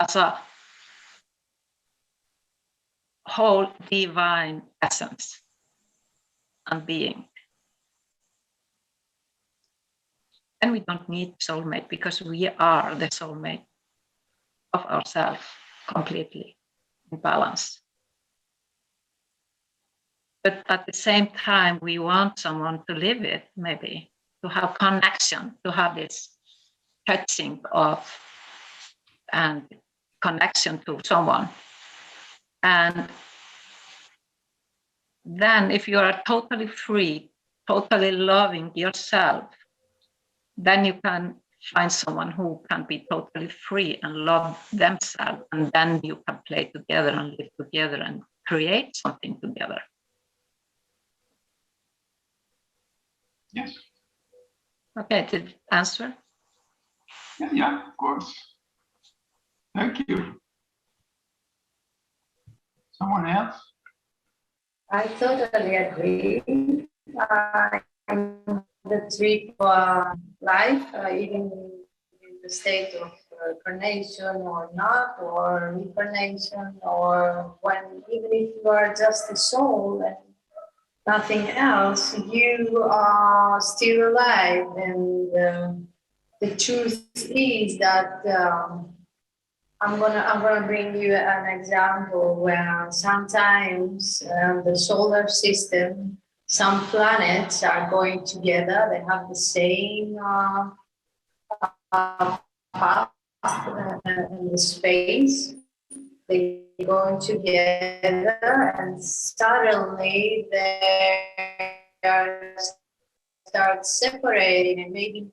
as a whole divine essence and being. And we don't need soulmate because we are the soulmate of ourselves completely in balance. But at the same time, we want someone to live with, maybe, to have connection, to have this touching of and connection to someone. And then if you are totally free, totally loving yourself, then you can find someone who can be totally free and love themselves. And then you can play together and live together and create something together. Yes. Okay, did it answer? Yeah, of course. Thank you. Someone else? I totally agree. The trip life, even in the state of carnation or not, or reincarnation, or when even if you are just a soul and nothing else, you are still alive. And the truth is that I'm gonna bring you an example where sometimes the solar system, some planets are going together. They have the same path in the space. They go together, and suddenly they start separating, and maybe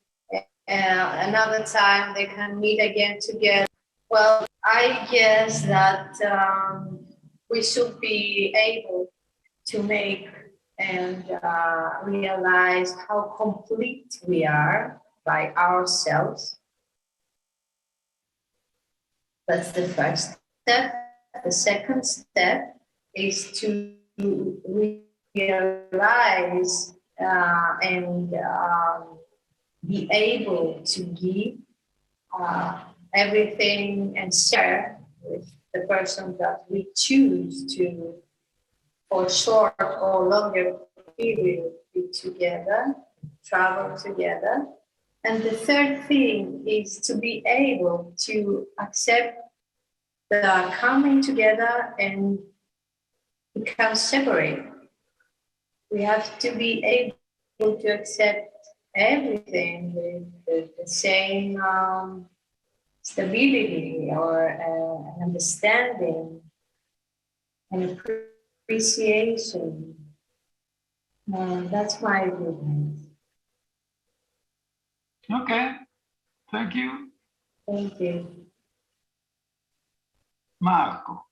another time they can meet again together. Well, I guess that we should be able to make and realize how complete we are by ourselves. That's the first step. The second step is to realize and be able to give everything and share with the person that we choose to, for short or longer period, be together, travel together. And the third thing is to be able to accept the coming together and become separate. We have to be able to accept everything with the same stability or understanding and appreciation. That's my view. Okay, thank you. Thank you. Marco.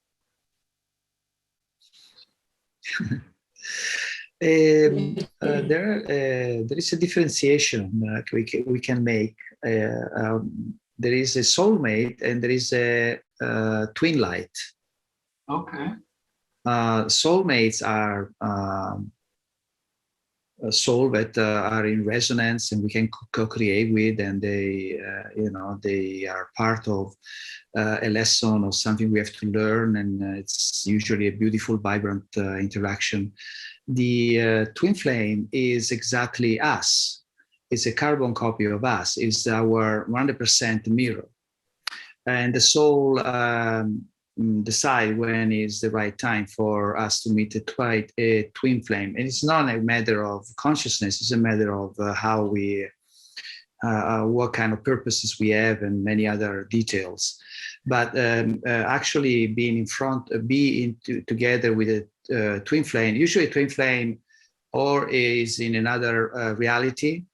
There is a differentiation we can make. There is a soulmate and there is a twin light. Okay. Soulmates are soul that are in resonance and we can co-create with, and they, they are part of a lesson or something we have to learn, and it's usually a beautiful, vibrant interaction. The twin flame is exactly us. It's a carbon copy of us. It's our 100% mirror. And the soul decide when is the right time for us to meet a twin flame. And it's not a matter of consciousness, it's a matter of how we, what kind of purposes we have and many other details. But actually being together with a twin flame, usually a twin flame or is in another reality,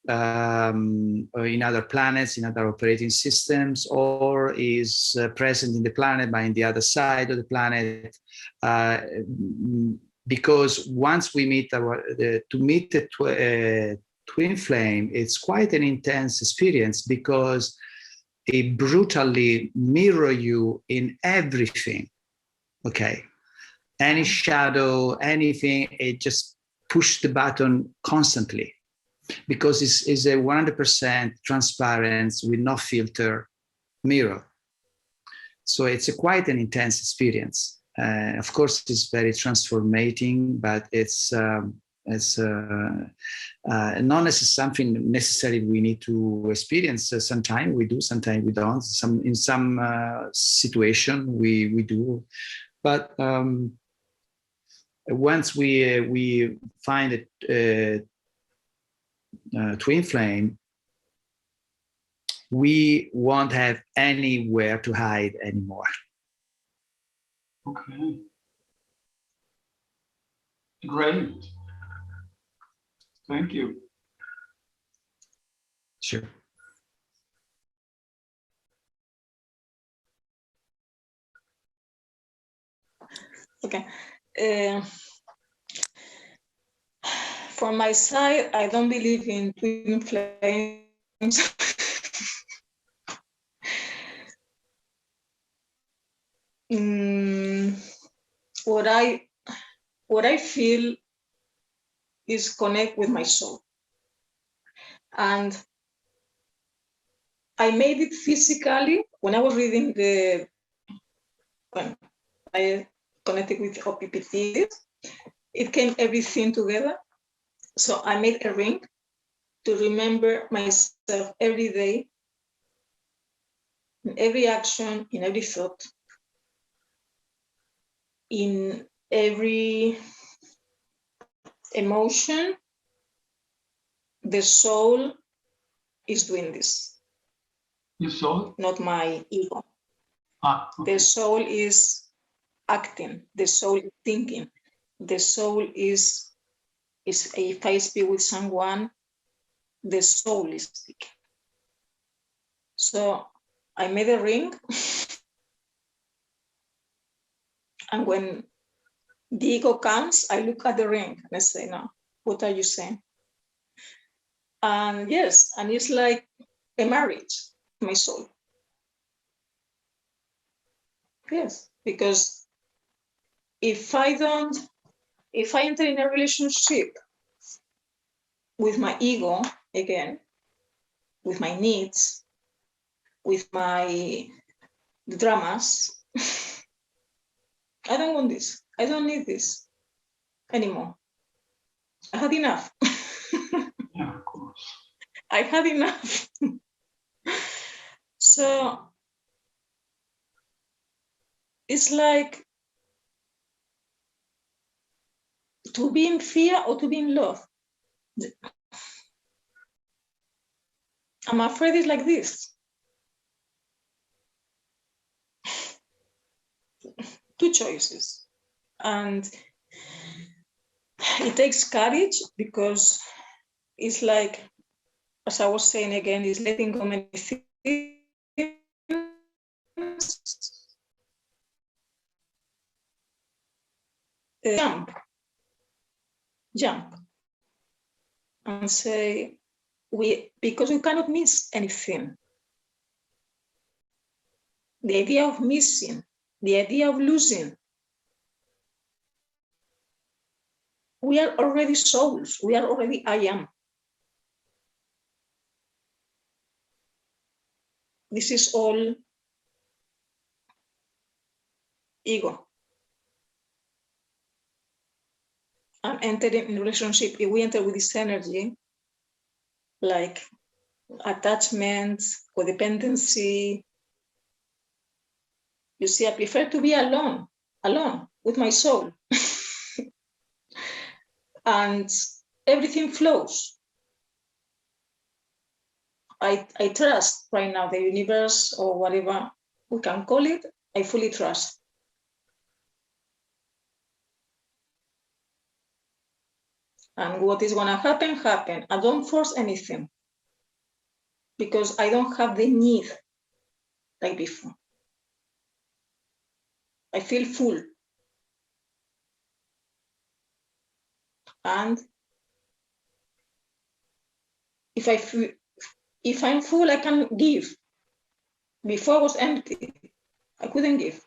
or in other planets, in other operating systems, or is present in the planet but in the other side of the planet. Because once we meet to meet a twin flame, it's quite an intense experience because it brutally mirror you in everything. Okay, any shadow, anything, it just push the button constantly. Because it's a 100% transparent with no filter mirror. So it's quite an intense experience. Of course, it's very transformating, but it's not something necessarily we need to experience. Sometimes we do, sometimes we don't. In some situation we do, but once we find it. Twin flame, we won't have anywhere to hide anymore. Okay. Great. Thank you. Sure. Okay. From my side, I don't believe in twin flames. what I feel is connect with my soul. And I made it physically when I was reading when I connected with OPPT, it came everything together. So I made a ring to remember myself every day, in every action, in every thought, in every emotion. The soul is doing this. Your soul? Not my ego. Okay. The soul is acting. The soul is thinking. The soul is if I speak with someone, the soul is speaking. So I made a ring. And when the ego comes, I look at the ring and I say, no, what are you saying? And yes, and it's like a marriage, my soul. Yes, because if I enter in a relationship with my ego again, with my needs, with my dramas, I don't want this. I don't need this anymore. I had enough. Yeah, of course. I had enough. So it's like to be in fear or to be in love. I'm afraid it's like this. Two choices. And it takes courage because it's like, as I was saying again, it's letting go many things. Jump and say, because we cannot miss anything. The idea of missing, the idea of losing. We are already souls. We are already I am. This is all ego. And entering in a relationship, if we enter with this energy, like attachment, codependency, you see, I prefer to be alone with my soul. And everything flows. I trust right now the universe or whatever we can call it, I fully trust. And what is gonna happen, happen. I don't force anything because I don't have the need like before. I feel full. And if I'm full, I can give. Before I was empty, I couldn't give.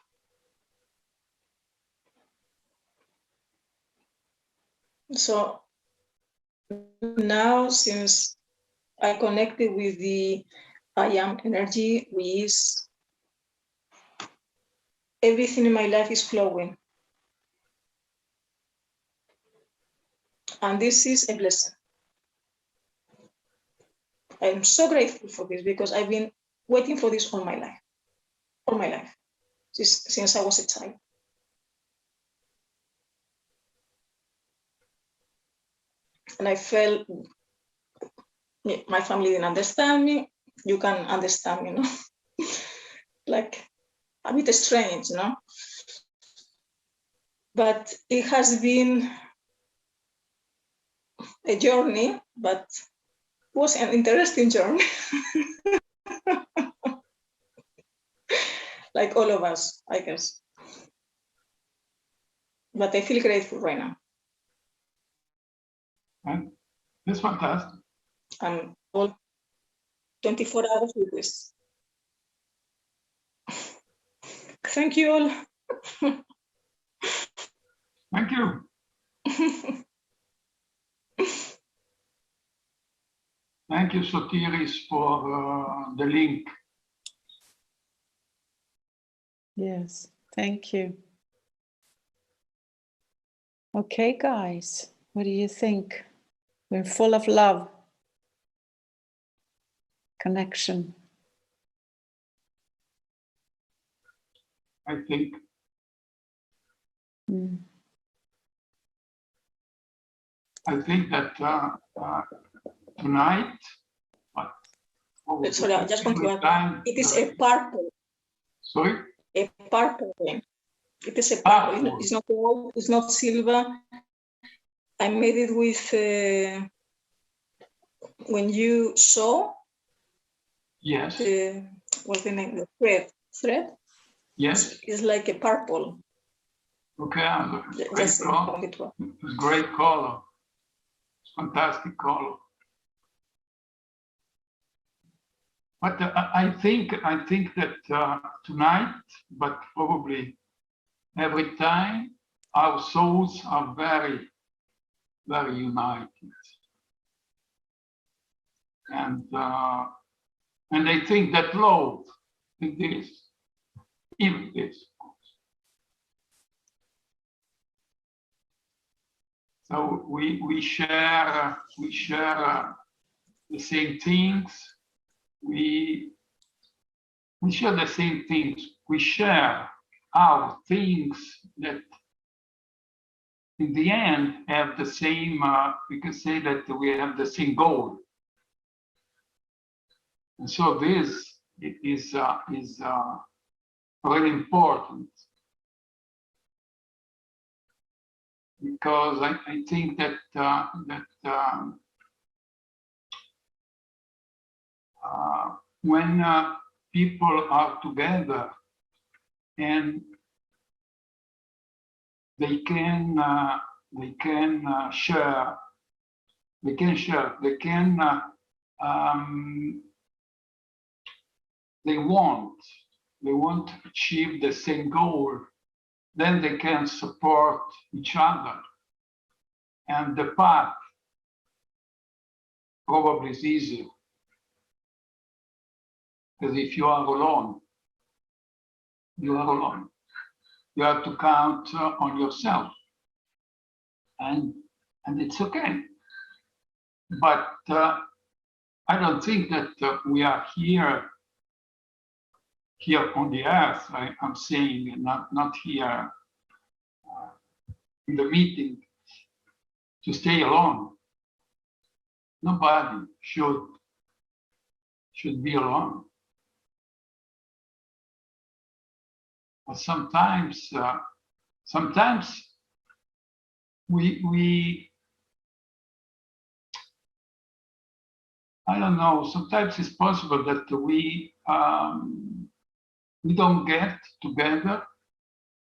So now, since I connected with the I am energy, which is everything in my life is flowing. And this is a blessing. I'm so grateful for this because I've been waiting for this all my life, since I was a child. And I felt my family didn't understand me. You can understand me, no? Like a bit strange, no? But it has been a journey, but it was an interesting journey. Like all of us, I guess. But I feel grateful right now. And that's fantastic. I'm all 24 hours with this. Thank you all. Thank you. Thank you, Sotiris, for the link. Yes, thank you. Okay, guys, what do you think? We're full of love, connection. I think. Mm. I think that tonight, Sorry, I just want to add, time, it is a purple. Sorry? A purple ring. It is a purple. It's not gold, it's not silver. I made it with, when you saw, yes, what's the name, the thread? yes, It's like a purple. okay, great Just color. It's great color. It's fantastic color. But I think that tonight, but probably every time, our souls are very, very united, and I think that love, even this. So we share the same things. We share the same things. We share our things that in the end have the same, we can say that we have the same goal. And so this is really important, because I think that when people are together and they can share, they want to achieve the same goal, then they can support each other, and the path probably is easier. Because if you are alone, you are alone. You have to count on yourself, and it's okay. But I don't think that we are here on the earth. I'm saying not here in the meeting to stay alone. Nobody should be alone. But sometimes we I don't know. Sometimes it's possible that we don't get together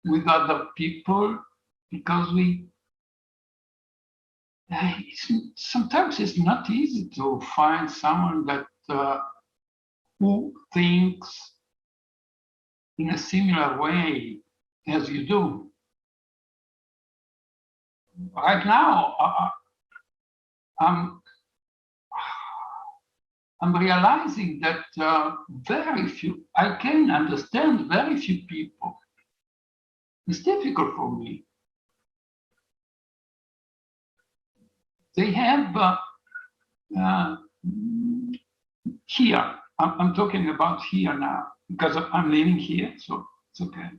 with other people because sometimes it's not easy to find someone that who thinks in a similar way as you do. Right now, I'm realizing that I can understand very few people. It's difficult for me. They have here, I'm talking about here now, because I'm living here, so it's okay.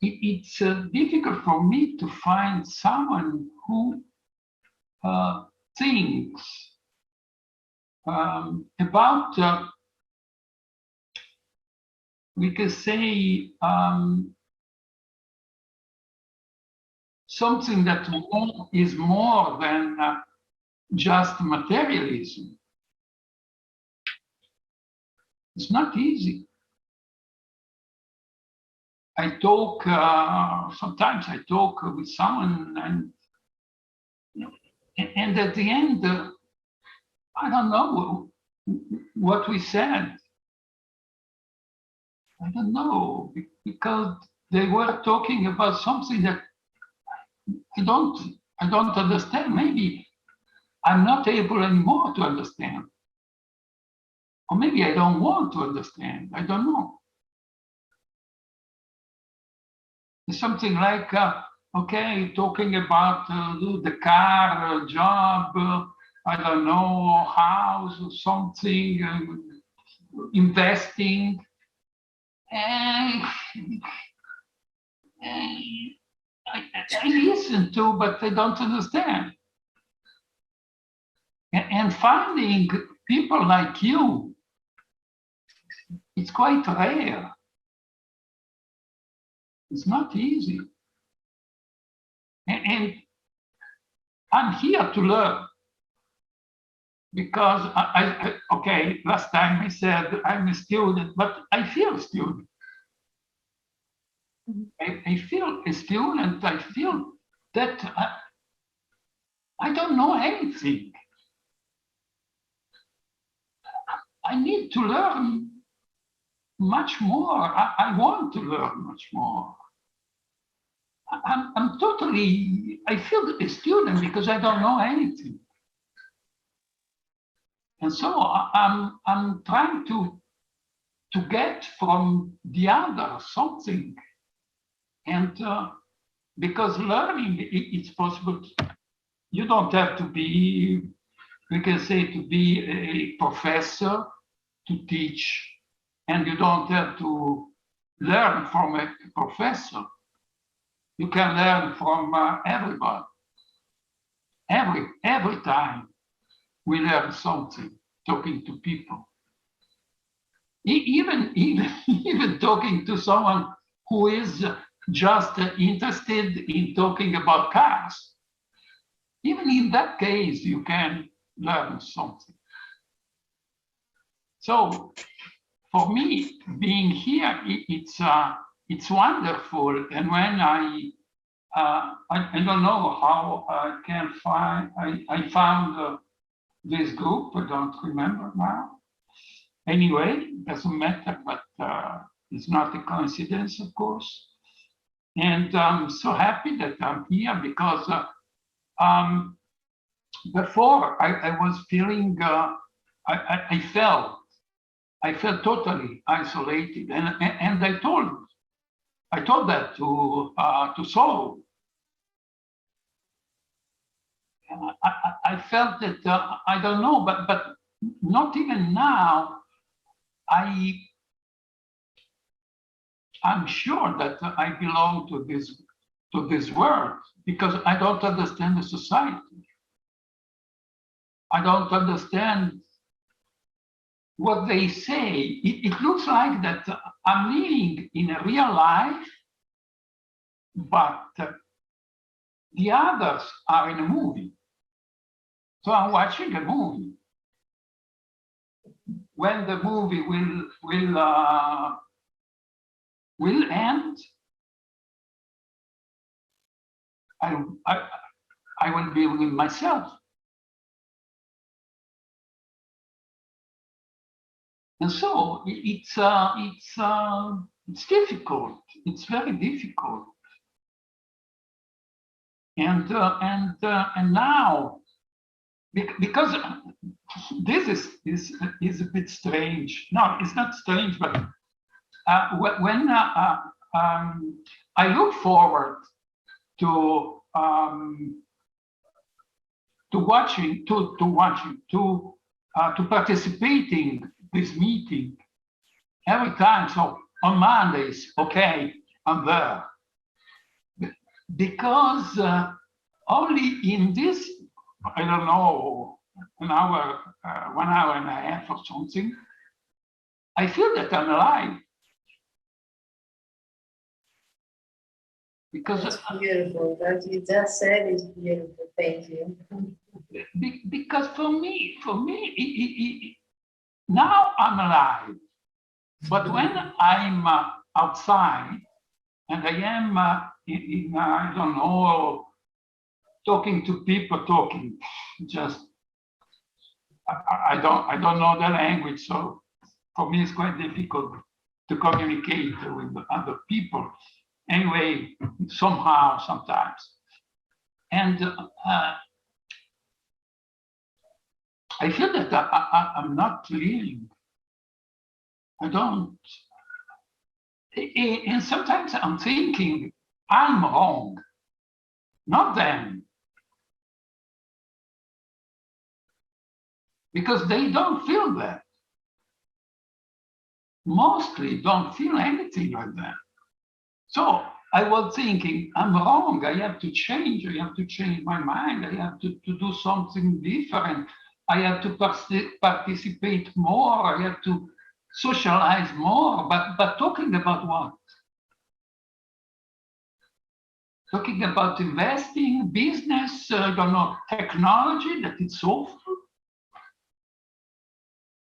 It's difficult for me to find someone who thinks about, we could say, something that is more than just materialism. It's not easy. Sometimes I talk with someone, and at the end, I don't know what we said. I don't know, because they were talking about something that I don't understand. Maybe I'm not able anymore to understand. Or maybe I don't want to understand. I don't know. It's something like, okay, talking about the car, job, I don't know, house or something, investing. And I listen to, but I don't understand. And finding people like you, it's quite rare. It's not easy. And I'm here to learn. Because okay, last time I said I'm a student, but I feel a student. I feel a student. I feel that I don't know anything. I need to learn much more. I want to learn much more. I'm totally, I feel a student because I don't know anything. And so I'm trying to get from the other something. And because learning, it's possible. You don't have to be, we can say, to be a professor to teach, and you don't have to learn from a professor. You can learn from everybody. Every time we learn something, talking to people. Even talking to someone who is just interested in talking about cars. Even in that case, you can learn something. So for me, being here, it's wonderful. And when I don't know how I can find, I found this group, I don't remember now. Anyway, doesn't matter, but it's not a coincidence, of course. And I'm so happy that I'm here because before I was feeling, I felt totally isolated, and I told that to Saul. I felt that I don't know, but not even now. I'm sure that I belong to this world because I don't understand the society. I don't understand what they say. It looks like that I'm living in a real life, but the others are in a movie. So I'm watching a movie. When the movie will end, I will be with myself. And so it's difficult. It's very difficult. And now, because this is a bit strange. No, it's not strange, but when I look forward to participating this meeting every time. So on Mondays, okay, I'm there. Because only in this, I don't know, an hour, 1 hour and a half or something, I feel that I'm alive. Because it's beautiful. What you just said is beautiful. Thank you. Because for me, now I'm alive. But when I'm outside and I am I don't know, talking to people, just I don't know the language, so for me it's quite difficult to communicate with other people. anyway, somehow, sometimes. And I feel that I'm not living. I don't. And sometimes I'm thinking I'm wrong, not them. Because they don't feel that. Mostly don't feel anything like that. So I was thinking, I'm wrong. I have to change. I have to change my mind. I have to do something different. I have to participate more. I have to socialize more. But talking about what? Talking about investing, business, I don't know, technology, that it's awful.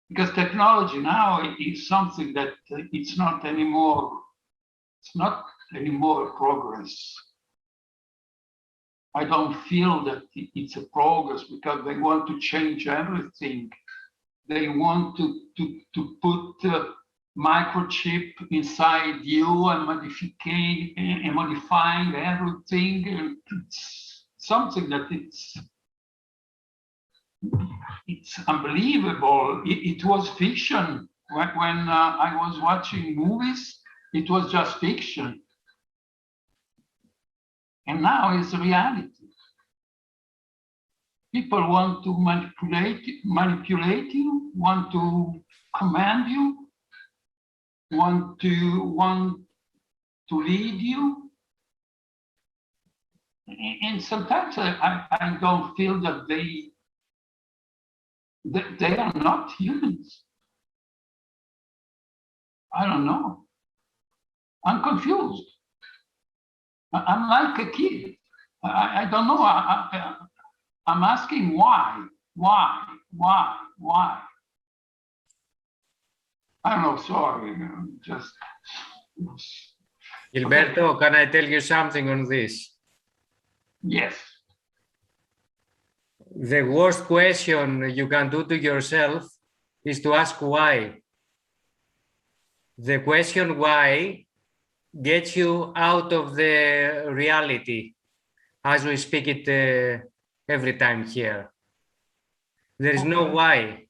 Because technology now is something that it's not anymore progress. I don't feel that it's a progress because they want to change everything. They want to put microchip inside you and modifying everything. It's something that it's unbelievable. It was fiction. When I was watching movies, it was just fiction. And now it's reality. People want to manipulate you, want to command you, want to lead you. And sometimes I don't feel that they are not humans. I don't know. I'm confused. I'm like a kid. I don't know. I'm asking why. I don't know. Sorry. Just. Gilberto, okay. Can I tell you something on this? Yes. The worst question you can do to yourself is to ask why. The question why gets you out of the reality as we speak it every time here. There is no why.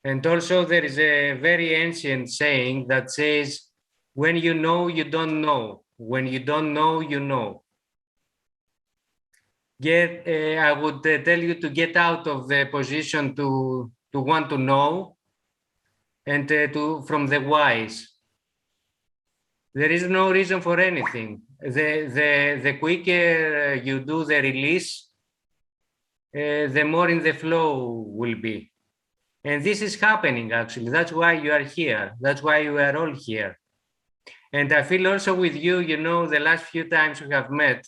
And also there is a very ancient saying that says, when you know, you don't know. When you don't know, you know. I would tell you to get out of the position to want to know and from the whys. There is no reason for anything. The quicker you do the release, the more in the flow will be. And this is happening, actually. That's why you are here. That's why you are all here. And I feel also with you, you know, the last few times we have met,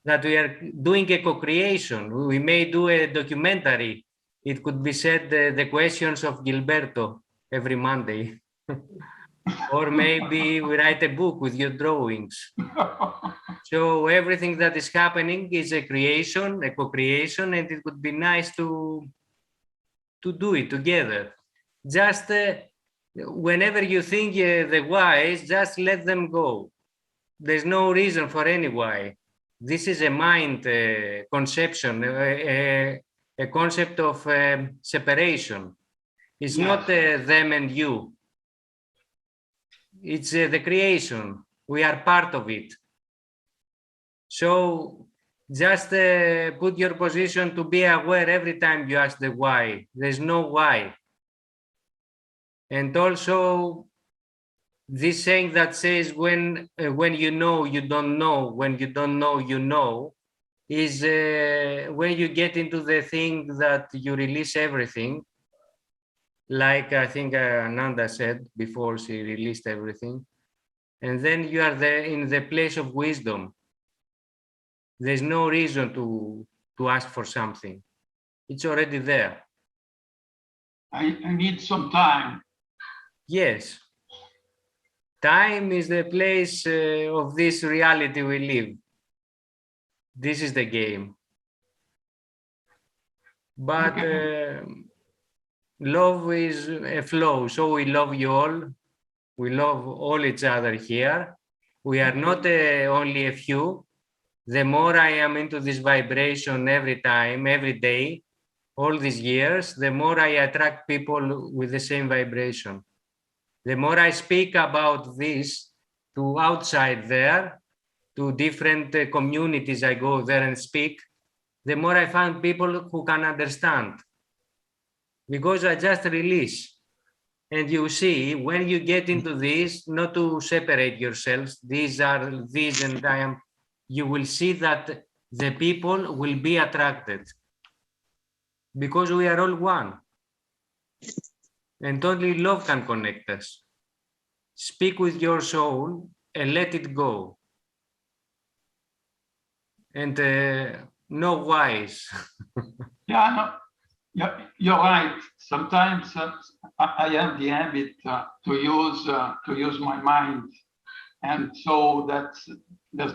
that we are doing a co-creation. We may do a documentary. It could be said the questions of Gilberto every Monday. Or maybe we write a book with your drawings. So everything that is happening is a creation, a co-creation, and it would be nice to do it together. Just whenever you think the whys, just let them go. There's no reason for any why. This is a mind conception, a concept of separation. It's not them and you. It's the creation. We are part of it. So just put your position to be aware every time you ask the why. There's no why. And also this saying that says when you know, you don't know, when you don't know, you know, is when you get into the thing that you release everything, like I think Ananda said before she released everything, and then you are there in the place of wisdom. There's no reason to ask for something. It's already there. I need some time. Yes. Time is the place of this reality we live. This is the game. But love is a flow. So we love you all. We love all each other here. We are not only a few. The more I am into this vibration every time, every day, all these years, the more I attract people with the same vibration. The more I speak about this to outside there, to different communities I go there and speak, the more I find people who can understand. Because I just release. And you see, when you get into this, not to separate yourselves, these are these and I am, you will see that the people will be attracted. Because we are all one. And only love can connect us. Speak with your soul and let it go. And no whys. Yeah, no, you're right. Sometimes I have the habit to use my mind, and so that's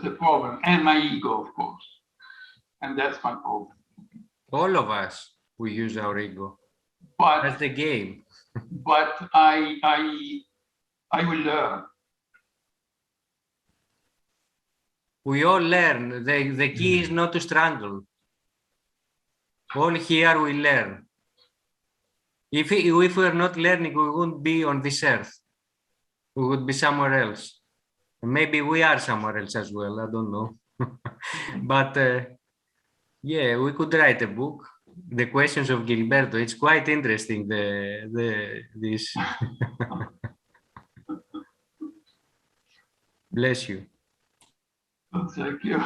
the problem, and my ego, of course, and that's my problem. All of us, we use our ego. But that's the game. But I will learn. We all learn. The key is not to strangle. All here we learn. If we're not learning, we wouldn't be on this earth. We would be somewhere else. Maybe we are somewhere else as well. I don't know. But yeah, we could write a book. The questions of Gilberto. It's quite interesting. This. Bless you. Oh, thank you.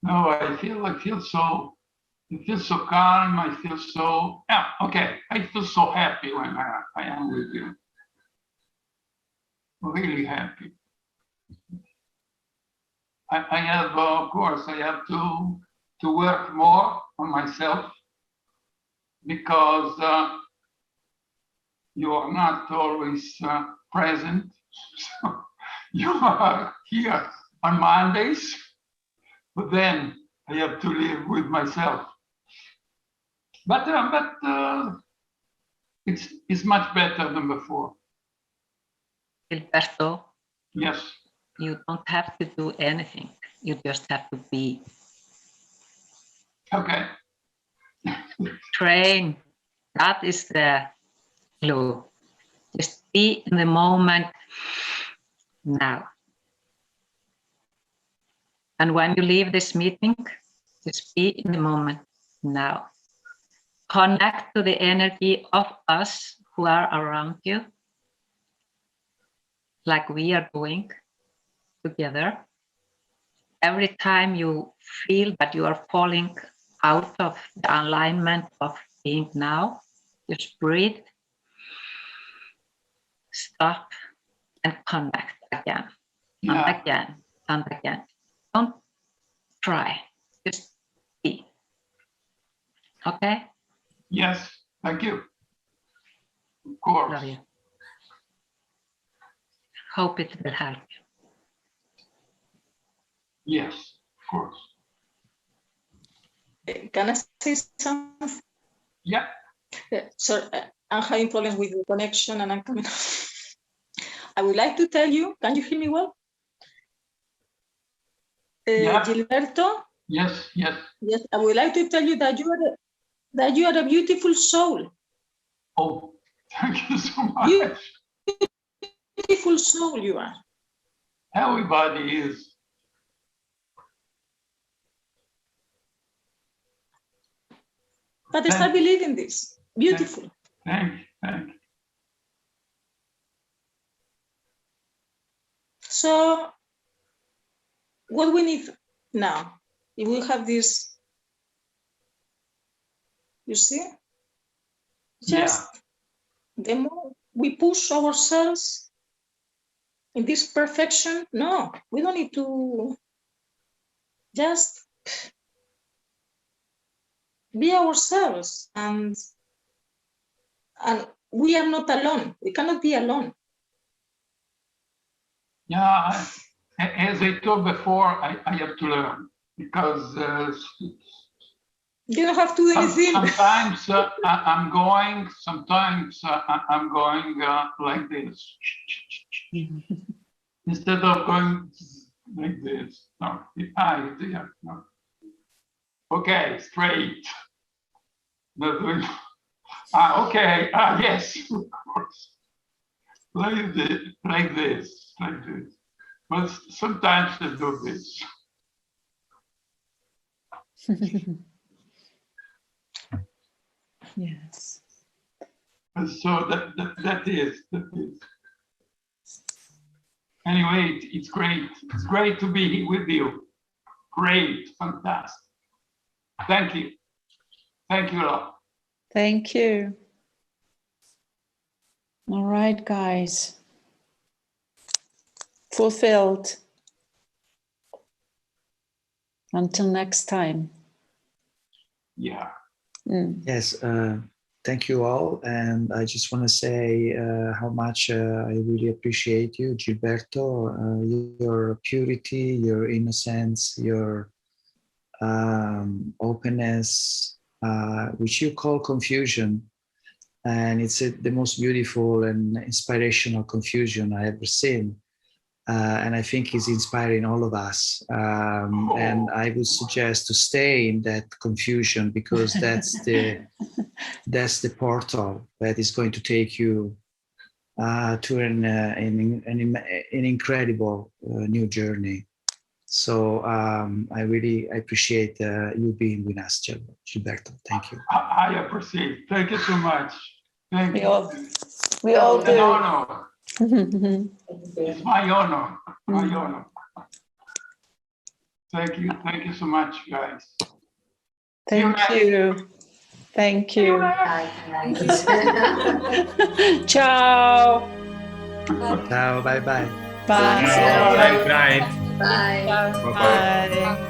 No, I feel so calm. I feel so, yeah, okay. I feel so happy when I am with you. Really happy. I have, of course, I have to work more on myself because you are not always present. So you are here on Mondays, but then I have to live with myself. But it's much better than before. Gilberto. Yes. You don't have to do anything. You just have to be. Okay. Train. That is the clue. Just be in the moment now. And when you leave this meeting, just be in the moment now. Connect to the energy of us who are around you, like we are doing together. Every time you feel that you are falling out of the alignment of being now, just breathe, stop, and connect again, and again, and again. Don't try, just be. Okay? Yes, thank you. Of course. Love you. Hope it will help you. Yes, of course. Can I say something? Yeah. Sorry, I'm having problems with the connection and I'm coming. I would like to tell you, can you hear me well? Yeah. Gilberto? Yes, yes. Yes, I would like to tell you that you are a beautiful soul. Oh, thank you so much. Beautiful soul you are. Everybody is. But I start believing this. Beautiful. Thank you. So what we need now, if we have this, you see, just the more we push ourselves in this perfection, no, we don't need to just be ourselves, and we are not alone. We cannot be alone. Yeah, as I told before, I have to learn because you don't have to do anything. Sometimes I'm going, sometimes I'm going like this. Instead of going like this. No, yeah, no. Okay, straight. Not doing. Okay. Yes, of course. Like this, like this, like this. But sometimes they do this. Yes. And so that is. Anyway, it's great. It's great to be with you. Great, fantastic. Thank you. Thank you a lot. Thank you. All right, guys. Fulfilled. Until next time. Yeah. Yes, thank you all. And I just want to say how much I really appreciate you, Gilberto, your purity, your innocence, your openness, which you call confusion. And it's the most beautiful and inspirational confusion I ever seen. And I think it's inspiring all of us. And I would suggest to stay in that confusion, because that's the portal that is going to take you to an incredible new journey. So I really appreciate you being with us, Gilberto. Thank you. I appreciate. Thank you so much. Thank you. We all It's an do. honor. It's my honor. My honor. Thank you. Thank you so much, guys. Thank you. Thank you. Ciao. Ciao. Bye-bye. Bye. Bye. Bye. Bye-bye. Bye.